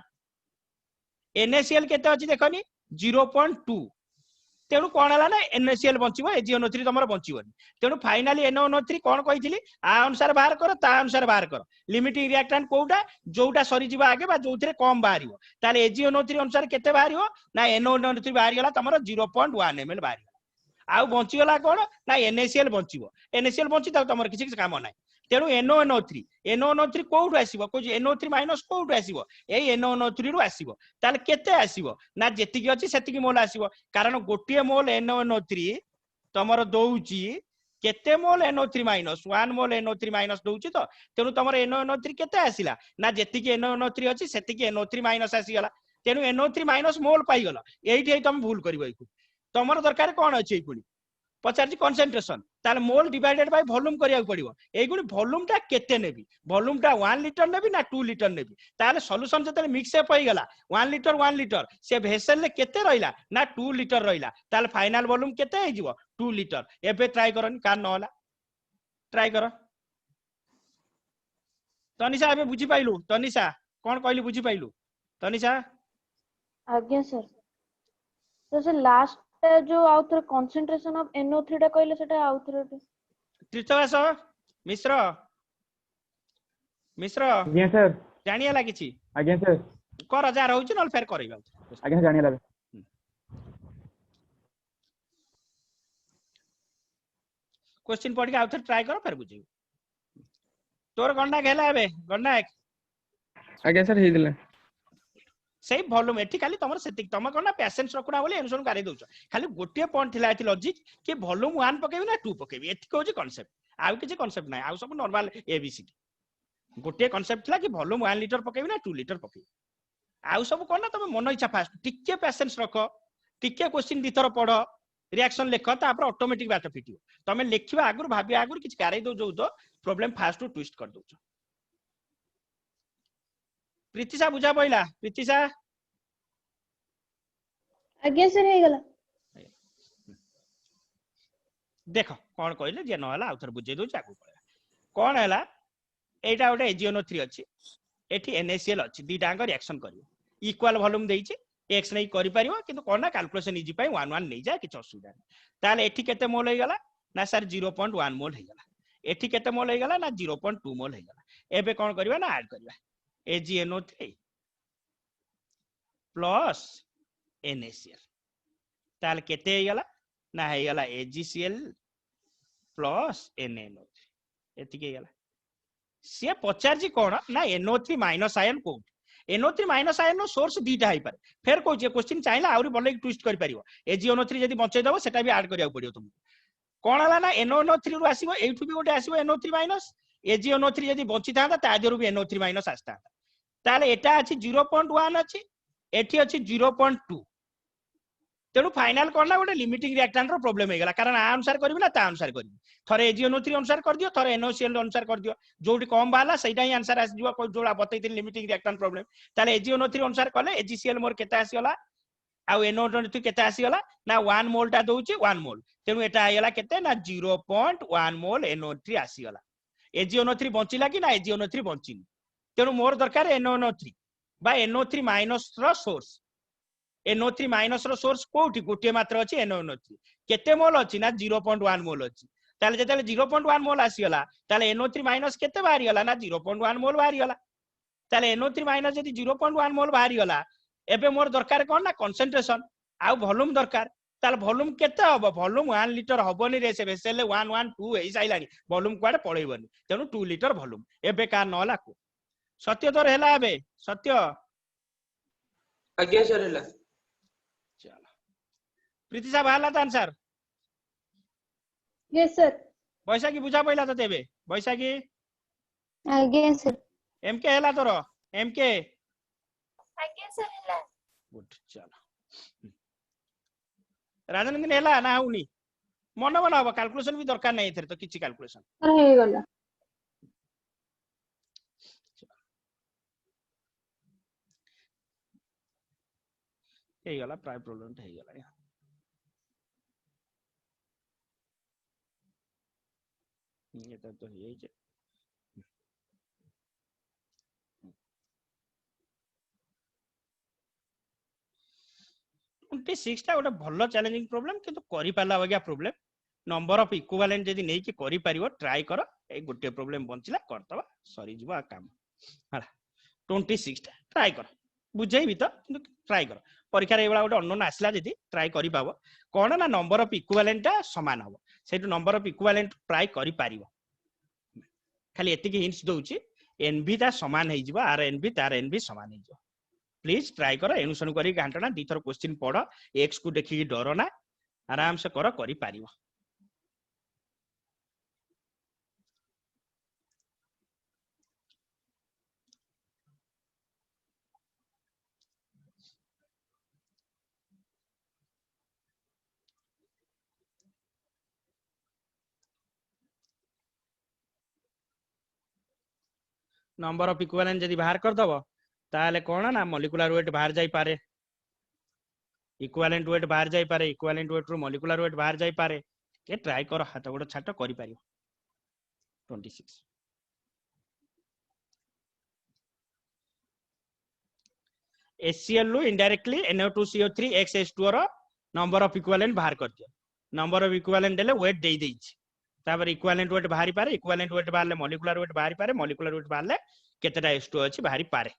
A: NaCl केते अछि देखनी 0.2 तेणु कौन है ना NaCl बंचिबो AgNO3 तमर बंचिबोनी तेणु फाइनली NaNO3 कौन कहिथिली आ अनुसार बाहर कर ता अनुसार बाहर कर लिमिटिंग रिएक्टेंट कोउटा जोउटा सरी जिबा आगे बा जोउथरे कम बाहरियो ताले AgNO3 अनुसार केते बाहरियो ना NaNO3 बाहर गेला तमर 0.1 ml बाहर गेला आ बंची गेला कोन ना NaCl बंचिबो NaCl बंची ता तमर किछि काम नै तेणु NaNO3 कोउठु आसीबो को NO3 माइनस कोउठु आसीबो एई NaNO3 रु आसीबो ताले केते आसीबो ना जेतिकी अछि सेतिकी मोल आसीबो कारण गोटिए मोल NaNO3 तमर दउची केते मोल NO3 माइनस 1 मोल NO3 माइनस दउची तो तेणु तमर NaNO3 केते आसीला ना जेतिकी NaNO3 अछि सेतिकी NO3 माइनस आसी गेला तेणु NO3 माइनस मोल पाई गेला एइठी तुम भूल करिवो एकु तमर दरकार कोन अछि एकुनी पचारची कंसंट्रेशन ताले मोल डिवाइडेड बाय वॉल्यूम करिया पड़िबो एगुनी वॉल्यूम टा केते नेबी वॉल्यूम टा 1 लीटर नेबी ना 2 लीटर नेबी ताले सॉल्यूशन जते मिक्स अप होई गेला 1 लीटर से भेसल ले केते रहिला ना 2 लीटर रहिला ताले फाइनल वॉल्यूम केते हे जिवो 2 लीटर एबे ट्राई करन का न होला ट्राई कर तनिषा एबे बुझी पाइलु तनिषा कोन कहली बुझी पाइलु तनिषा
G: आज्ञा सर तो से लास्ट जो आउथर कंसंट्रेशन ऑफ NO3 टा कहले सेटा आउथर
A: त्रितवास मिश्र
E: आज्ञा सर
A: जानिया लागिछि
E: आज्ञा सर
A: कर जा रहउछि नल फेर करैबा
E: आज्ञा जानिया लागे
A: क्वेश्चन पढ़ के आउथर ट्राई कर फेर बुझियो तोर गणना गेला एबे गणना
E: आज्ञा सर हे दिले
A: सेम वॉल्यूम एठी खाली तमर सेटिक तम कोना पेशेंस रखुना बोली एनसन गारे दउछ खाली गोटे पॉइंट थिला एठी लॉजिक कि वॉल्यूम 1 पकेबी ना 2 पकेबी एठी कहूची कांसेप्ट आउ किछि कांसेप्ट नै आउ सब नॉर्मल एबीसीडी गोटे कांसेप्ट थिला कि वॉल्यूम 1 लीटर पकेबी ना 2 लीटर पकेबी आउ सब कोना तमे मन इच्छा फास्ट टिके पेशेंस रखो टिके क्वेश्चन दिथर पढो रिएक्शन लेख तापर ऑटोमेटिक बात फिटियो तमे लेखिबा आगुर भाबी आगुर किछि गारे दउ जो तो प्रॉब्लम फास्ट टू ट्विस्ट कर दउछ प्रीतिशा बुझा पइला प्रीतिशा
G: आज्ञा सर हे गेला
A: देखो कौन कहले जे न हला आउथर बुझे दउ आगु पळा कौन हला एटा ओटे AgNO3 अछि एठी NaCl अछि दी डांग रिएक्शन करियो इक्वल वॉल्यूम देइछि x नै करि परियो किंतु कोन ना कैलकुलेशन इजी पई 1 1 नै जा किछ असुविधा नै ताले एठी केते मोल हे गेला ना सर 0.1 मोल हे गेला एठी केते मोल हेगला ना 0.2 मोल हेगला एबे कोन करबा ना ऐड करबा AgNO3 प्लस NaCl ताल केते हेगला ना हेगला AgCl प्लस NaNO3 एतिके हेगला से पचार जी कोन ना NO3 माइनस आयन को NO3 माइनस आयन नो सोर्स दीटा हाई पारे फेर कहू जे क्वेश्चन चाहिला आउरी भले ट्विस्ट कर परियो AgNO3 जदी बंचै दबो सेटा भी ऐड करिया पड़ियो तुमको कोन हला ना NO3 रु आसीबो एठु भी गोटे आसीबो NO3 माइनस AgNO3 जदी बंची थांदा ता देरु भी NO3 माइनस आस्ता ताले एटा अछि 0.1 अछि एठी अछि 0.2 तेणु फाइनल करना गोटे लिमिटिंग रिएक्टेंट रो प्रॉब्लम हेगला कारण आ अनुसार करबी ना ता अनुसार करबी थरे AgNO3 अनुसार कर दियो थरे NaCl अनुसार कर दियो जोटी कम बाला सेटा ही आंसर आसी दियो जोला बतैति लिमिटिंग रिएक्टेंट प्रॉब्लम ताले AgNO3 अनुसार कले AgCl मोर केते आसीगला आ NO3 केते आसीगला ना 1 मोल टा दोउची 1 मोल तेणु एटा आइगला केते ना 0.1 मोल NO3 आसीगला AgNO3 बंचिला कि ना AgNO3 बंचिनी तेणु मोर दरकार NO3 बा NO3 minus rho source NO3 minus rho source कोठी गोटे मात्र अछि NO3 केते मोल अछि ना 0.1 मोल अछि ताले जेतेले 0.1 मोल आसीगला ताले NO3 माइनस केते बाहरी गला ना 0.1 मोल बाहरी गला ताले NO3 माइनस यदि 0.1 मोल बाहरी गला एबे मोर दरकार कोन ना कंसंट्रेशन आ वॉल्यूम दरकार ताले वॉल्यूम केते हबो वॉल्यूम 1 लिटर हबोनी रे से वेसेल 112 एई साइलानी वॉल्यूम क्वाडे पळेबोनी तेनु 2 लिटर वॉल्यूम एबे का नला को सत्य तोर हेला एबे सत्य
H: आज्ञा सर हेला
A: चलो प्रीति साहब हाला त आंसर
G: यस सर
A: बैसाखी बुझा पइला त तेबे बैसाखी
I: आज्ञा सर
A: एमके हेला तोर एमके
D: आज्ञा सर ହେଲା
A: गुड चलो राजनंदिनी हेला ना हुनी मन मन हबो कैलकुलेशन भी दरकार नै एथरे तो किछि कैलकुलेशन
G: सर हे गला
A: हे गला प्राय प्रॉब्लम हे गला ये तो हे जे उनटी 6 टा गोटे भलो चैलेंजिंग प्रॉब्लम किंतु करि पाला बगिया प्रॉब्लम नंबर ऑफ इक्विवेलेंट जदी नै कि करि परिवो ट्राई करो ए गोटे प्रॉब्लम बंचिला करतबा सरी जीवा काम हला 26 टा ट्राई करो बुझेइबी तो किंतु ट्राई करो परीक्षा रे एबला गोटे अननोन आसला जदी ट्राई करि पाबो कोन ना नंबर ऑफ इक्विवेलेंट टा समान हबो सेटु नंबर ऑफ इक्विवेलेंट ट्राई करि पारिबो खाली एतिकी हिंट्स दउची एनबी ता समान हे जीवा आर एनबी तार एनबी समान हे जीवा प्लीज ट्राई करो एनुसन करी घांटना दी थर क्वेश्चन पढ़ एक्स को देखि डर ना आराम से करो करि पारिबो नंबर ऑफ इक्विवेलेंट जदी बाहर कर दबो ताले कोन ना मॉलिक्यूलर वेट बाहर जाई पारे इक्विवेलेंट वेट बाहर जाई पारे इक्विवेलेंट वेट रो मॉलिक्यूलर वेट बाहर जाई पारे के ट्राई करो हाथ गोड़ छाट करि पारिबो 26 HCl लो इनडायरेक्टली NO2CO3 XH2O रो नंबर ऑफ इक्विवेलेंट बाहर कर दियो नंबर ऑफ इक्विवेलेंट देले वेट देई देइछि तापर इक्विवेलेंट वेट बाहरी पारे इक्विवेलेंट वेट बाहरले मॉलिक्यूलर वेट बाहरी पारे मॉलिक्यूलर वेट बाहरले केतेटा H2O अछि बाहरी पारे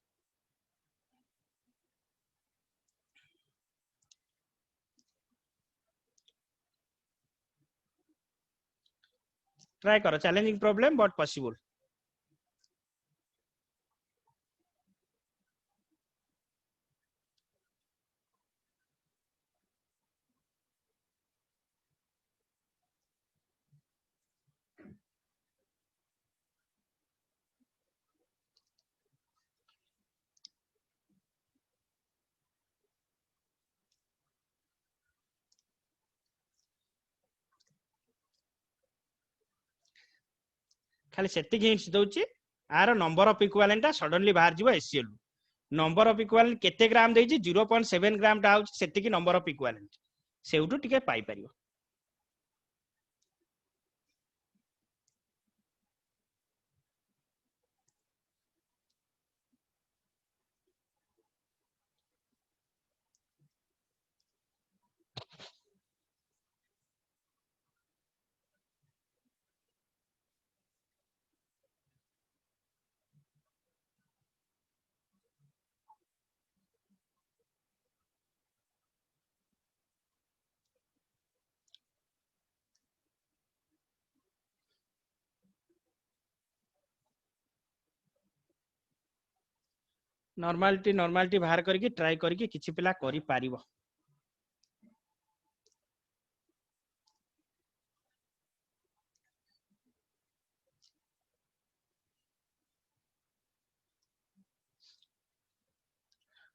A: ट्राई करो चैलेंजिंग प्रॉब्लम बट पॉसिबल खाली सेटिक हिंट्स दउची आर नंबर ऑफ इक्विवेलेंट सडनली बाहर जीव HCl नंबर ऑफ इक्विवेलेंट केते ग्राम देइची 0.7 ग्राम टा होची सेटिक नंबर ऑफ इक्विवेलेंट सेउटू टिके पाई परियो नॉर्मालिटी बाहर करके ट्राई करके किछि पिला करि पारिबो।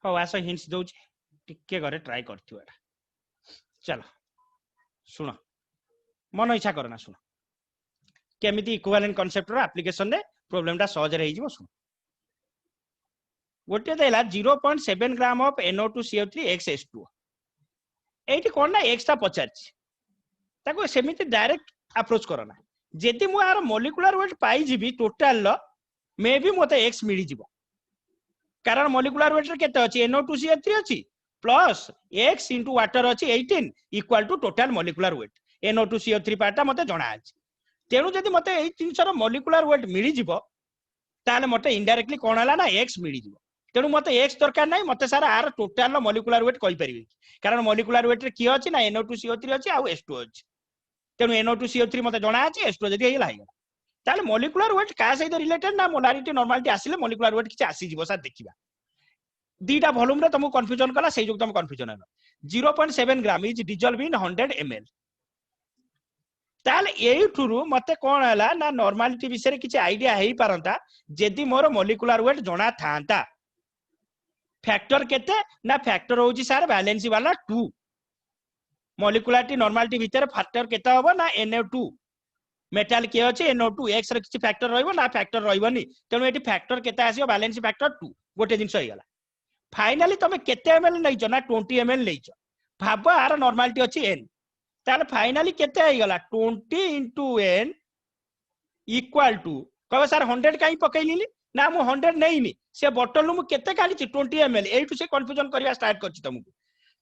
A: हो आस हिंट्स दउछि टिके घरे ट्राई करथियो एटा। चलो सुनो मन इच्छा करना सुनो केमिति इक्विवेलेंट कांसेप्ट रो एप्लीकेशन रे प्रॉब्लम टा सहज रे हिजबो। सुनो गोटे देला 0.7 ग्राम ऑफ NO2CO3 XS2 एठी कोन ना x टा पचारछि ताको सेमिति डायरेक्ट अप्रोच करना जेति मु आर मॉलिक्यूलर वेट पाई जिबी टोटल लो मे बी मते x मिली जिवो कारण मॉलिक्यूलर वेट रे केते अछि NO2CO3 अछि प्लस x इनटू वाटर अछि 18 equal to total molecular weight NO2CO3 पार्टा मते जणा अछि तेनु जदि मते एई तीनसर मॉलिक्यूलर वेट मिली जिवो ताले मते इनडायरेक्टली कोन हला ना x मिली जिवो तेनु मते x दरकार नै मते सारा आर टोटल मॉलिक्यूलर वेट कहि परिबे कारण मॉलिक्यूलर वेट रे की अछि ना NO2CO3 अछि आ H2 अछि तेनु NO2CO3 मते जणा अछि H2 जदि हेला हेला ताले मॉलिक्यूलर वेट का सहित रिलेटेड ना मोलारिटी नॉर्मालिटी आसिले मॉलिक्यूलर वेट किछि आसी जिवो सा देखिबा दीटा वॉल्यूम रे तुमको कंफ्यूजन कला सेही जोग तुम confusion hello 0.7 gram is dissolve in 100 ml ताले एई ठुरु मते कोन हला ना नॉर्मालिटी विषय रे किछि आईडिया हेई पारंता जेदी मोर मॉलिक्यूलर वेट जणा थांता फैक्टर केते ना फैक्टर होउची सार बैलेंसी वाला 2 मॉलिक्यूलरिटी नॉर्मालिटी भीतर फैक्टर केते होबो ना NO2 मेटल के अछि NO2 x रे किछि फैक्टर रहइबो ना फैक्टर रहइबोनी तेनु एटी फैक्टर केते आसीयो बैलेंसी फैक्टर 2 गोटे दिन सही गला फाइनली तमे केते ml नैचो ना 20 ml नैचो भाबो आर नॉर्मालिटी अछि n ताले फाइनली केते आइ गला 20 into n इक्वल टू कहबो सर 100 काई पकैलिली ना मु 100 नैनी से बोतल मु केते काढिछि 20 ml एइटु से कन्फ्यूजन करिया स्टार्ट करछि तुमको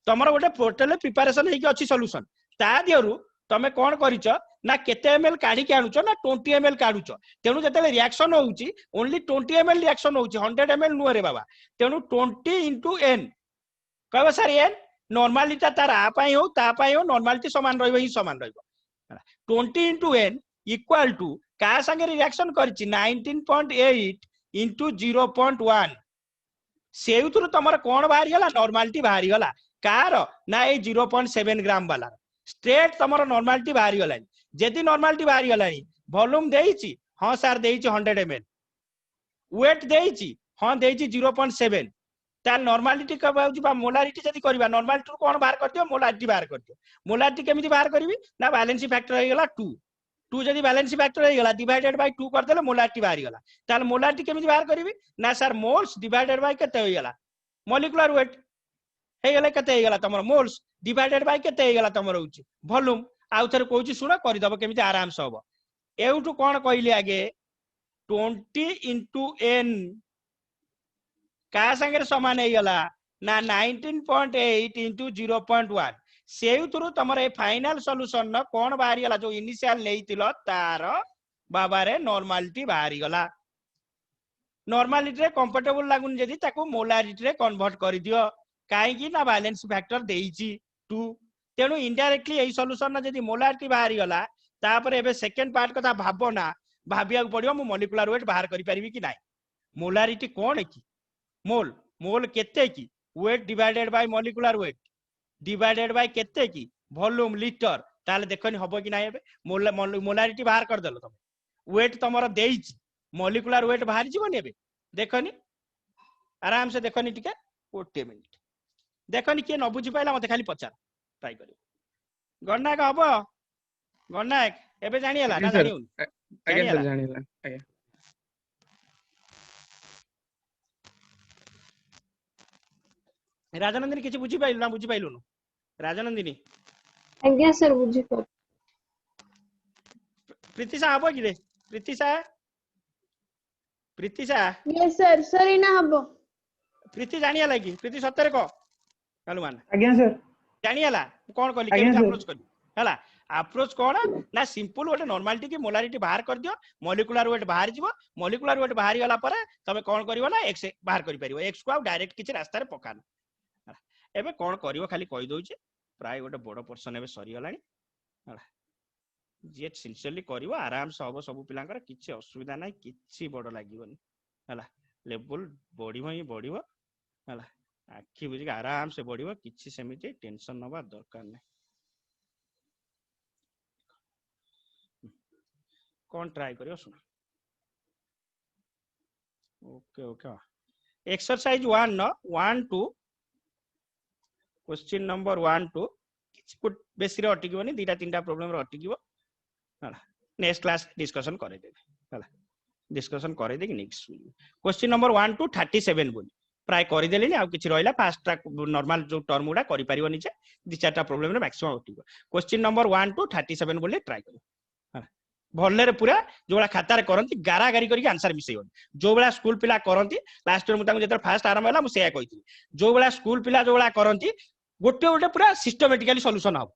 A: तमरो गोटे पोर्टल प्रिपरेशन हेकी अछि सॉल्यूशन ता दियरु तमे कोन करिछ ना केते ml काढी के आनुछ ना 20 ml काढुछ तेनु जते रिएक्शन होउची ओनली 20 ml रिएक्शन होउची 100 ml नुरे बाबा तेनु 20 into n कहबो सर n नॉर्मालिटी तार आ पाई हो ता पाई हो नॉर्मालिटी समान रहइबो ही समान रहइबो 20 into n इक्वल टू का संगे रिएक्शन करछि 19.8 into 0.1 सेउतुरु तमर कोन बाहरी गला नॉर्मालिटी बाहरी गला कार ना ए 0.7 ग्राम वाला स्ट्रेट तमर नॉर्मालिटी बाहरी गला जेदी नॉर्मालिटी बाहरी गला वॉल्यूम देइछि हां सर देइछि 100 ml वेट देइछि हां देइछि 0.7 ताल नॉर्मालिटी का बाउजी बा मोलारिटी जदी करबा नॉर्मालिटी रो कोन बाहर कर दियो मोलारिटी बाहर कर दियो मोलारिटी केमिति बाहर करबी ना बैलेंस फैक्टर होई गला 2 जदी बैलेंस फैक्टर होई गला डिवाइडेड बाय 2 कर देले मोलारिटी बाहरी गला ताल मोलारिटी केमिति बाहर करबी ना सर मोल्स डिवाइडेड बाय केते होई गला मॉलिक्यूलर वेट हे गले केते होई गला तमरो मोल्स डिवाइडेड बाय केते होई गला तमरो होची वॉल्यूम आउ थरे कहूची सुनो करि दबो केमिति आराम से होबो एउटू कोन कहली आगे 20 into n का संगे समान हे गला ना 19.8 into 0.1 सेउतुरु तमरे फाइनल सॉल्यूशन न कोन बाहरी गला जो इनिशियल लेइतिलो तार बाबा रे नॉर्मालिटी बाहरी गला नॉर्मालिटी रे कंफर्टेबल लागुन जदी ताको मोलारिटी रे कन्वर्ट करि दियो काहे कि ना बैलेंस फैक्टर देइची 2 तेनु इनडायरेक्टली एई सॉल्यूशन न जदी मोलारिटी बाहरी गला तापर एबे सेकंड पार्ट कथा भाबो ना भाबिया पड़ियो मु मॉलिक्यूलर वेट बाहर करि परिबी कि नाही मोलारिटी कोन की मोल मोल केते की wait divided by molecular wait divided bye केते की वॉल्यूम लीटर ताले देखनी हबो कि नाही एबे मोलारिटी बाहर कर देलो तमे वेट तमरो देइची मॉलिक्यूलर वेट बाहर जीवनी एबे देखनी आराम से देखनी टिके 40 मिनिट देखनी के न बुझी पाइला मते खाली पचार ट्राई करियो गणनायक हबो गणनायक एबे जानि हला ना जानिउ
E: आगे सर जानिला आगे
A: राजनंदिनी किछि बुझी पाइलु ना बुझी पाइलु राजनंदिनी
G: आज्ञा सर बुझी पर
A: प्रीतिशा हबो कि रे प्रीतिशा
G: यस सर सर इना हबो
A: प्रीति जानिया लागी प्रीति सत्तर को हनुमान
C: आज्ञा सर
A: जानियाला कोन कहली
C: आज्ञा
A: केमिति
C: सर।
A: अप्रोच करली हला अप्रोच कोन ना सिंपल गोटे नॉर्मालिटी की मोलारिटी बाहर कर दियो मॉलिक्यूलर वेट बाहर जीवो मॉलिक्यूलर वेट बाहर गला परे तमे कोन करिवो ना x बाहर करि परिवो x को डायरेक्ट किछि रास्ता रे पकान एबे कोन करिवो खाली कहि दोउची प्राय गोटे बड़ पर्सन एबे सरी गलानी हला जे सिंसियरली करिवो आराम से हबो सब पिलांकर किछि असुविधा नै किछि बड़ लागिवनी हला लेवल बढ़िबो ही बढ़िबो हला आखि बुझी आराम से बढ़िबो किछि सेमिति टेंशन नबा दरकार नै कौन ट्राई करियो सुन ओके ओके एक्सरसाइज 1 न 1 2 क्वेश्चन नंबर 1 2 बेसी रे अटकिबोनी दीटा तीनटा प्रॉब्लम रे अटकिबो हला नेक्स्ट क्लास डिस्कशन करे देबे हला डिस्कशन करे दे कि नेक्स्ट क्वेश्चन नंबर 1 टू 37 बोली प्राय कर देले आ किछि रहइला फास्ट ट्रैक नॉर्मल जो टर्म गुडा करि परिबो निचे दि चारटा प्रॉब्लम रे मैक्सिमम अटकिबो क्वेश्चन नंबर 1 टू 37 बोली ट्राई करो हला भल्ले रे पूरा जो वाला खाता रे करंती गारा गारी करी आंसर मिसई जो वाला स्कूल पिला करंती लास्ट ईयर मुतांग जेतर फास्ट आरंभ होला मु सेया कहिथि जो वाला स्कूल पिला जो वाला करंती गोटे गोटे पूरा सिस्टमैटिकली सॉल्यूशन हो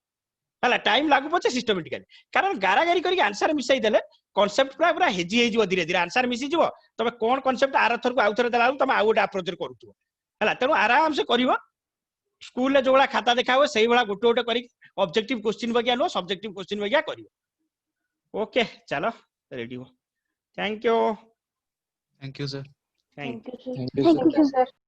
A: हला टाइम लागु पछे सिस्टमैटिकली कारण गारा गारी करी आंसर मिसई देले कांसेप्ट पूरा पूरा हेजी हेजी धीरे धीरे आंसर मिसी जीवो तबे कोन कांसेप्ट आर थर को आउथर देला तमे आ गोटे अप्रोच करूथु हला तेनु आराम से करिवो स्कूल ले जो वाला खाता देखाओ सेही वाला गोटे गोटे करी ऑब्जेक्टिव क्वेश्चन बगिया नो सब्जेक्टिव क्वेश्चन बगिया करिवो ओके चलो रेडी हो thank you
F: thank you sir
A: thank
G: thank you sir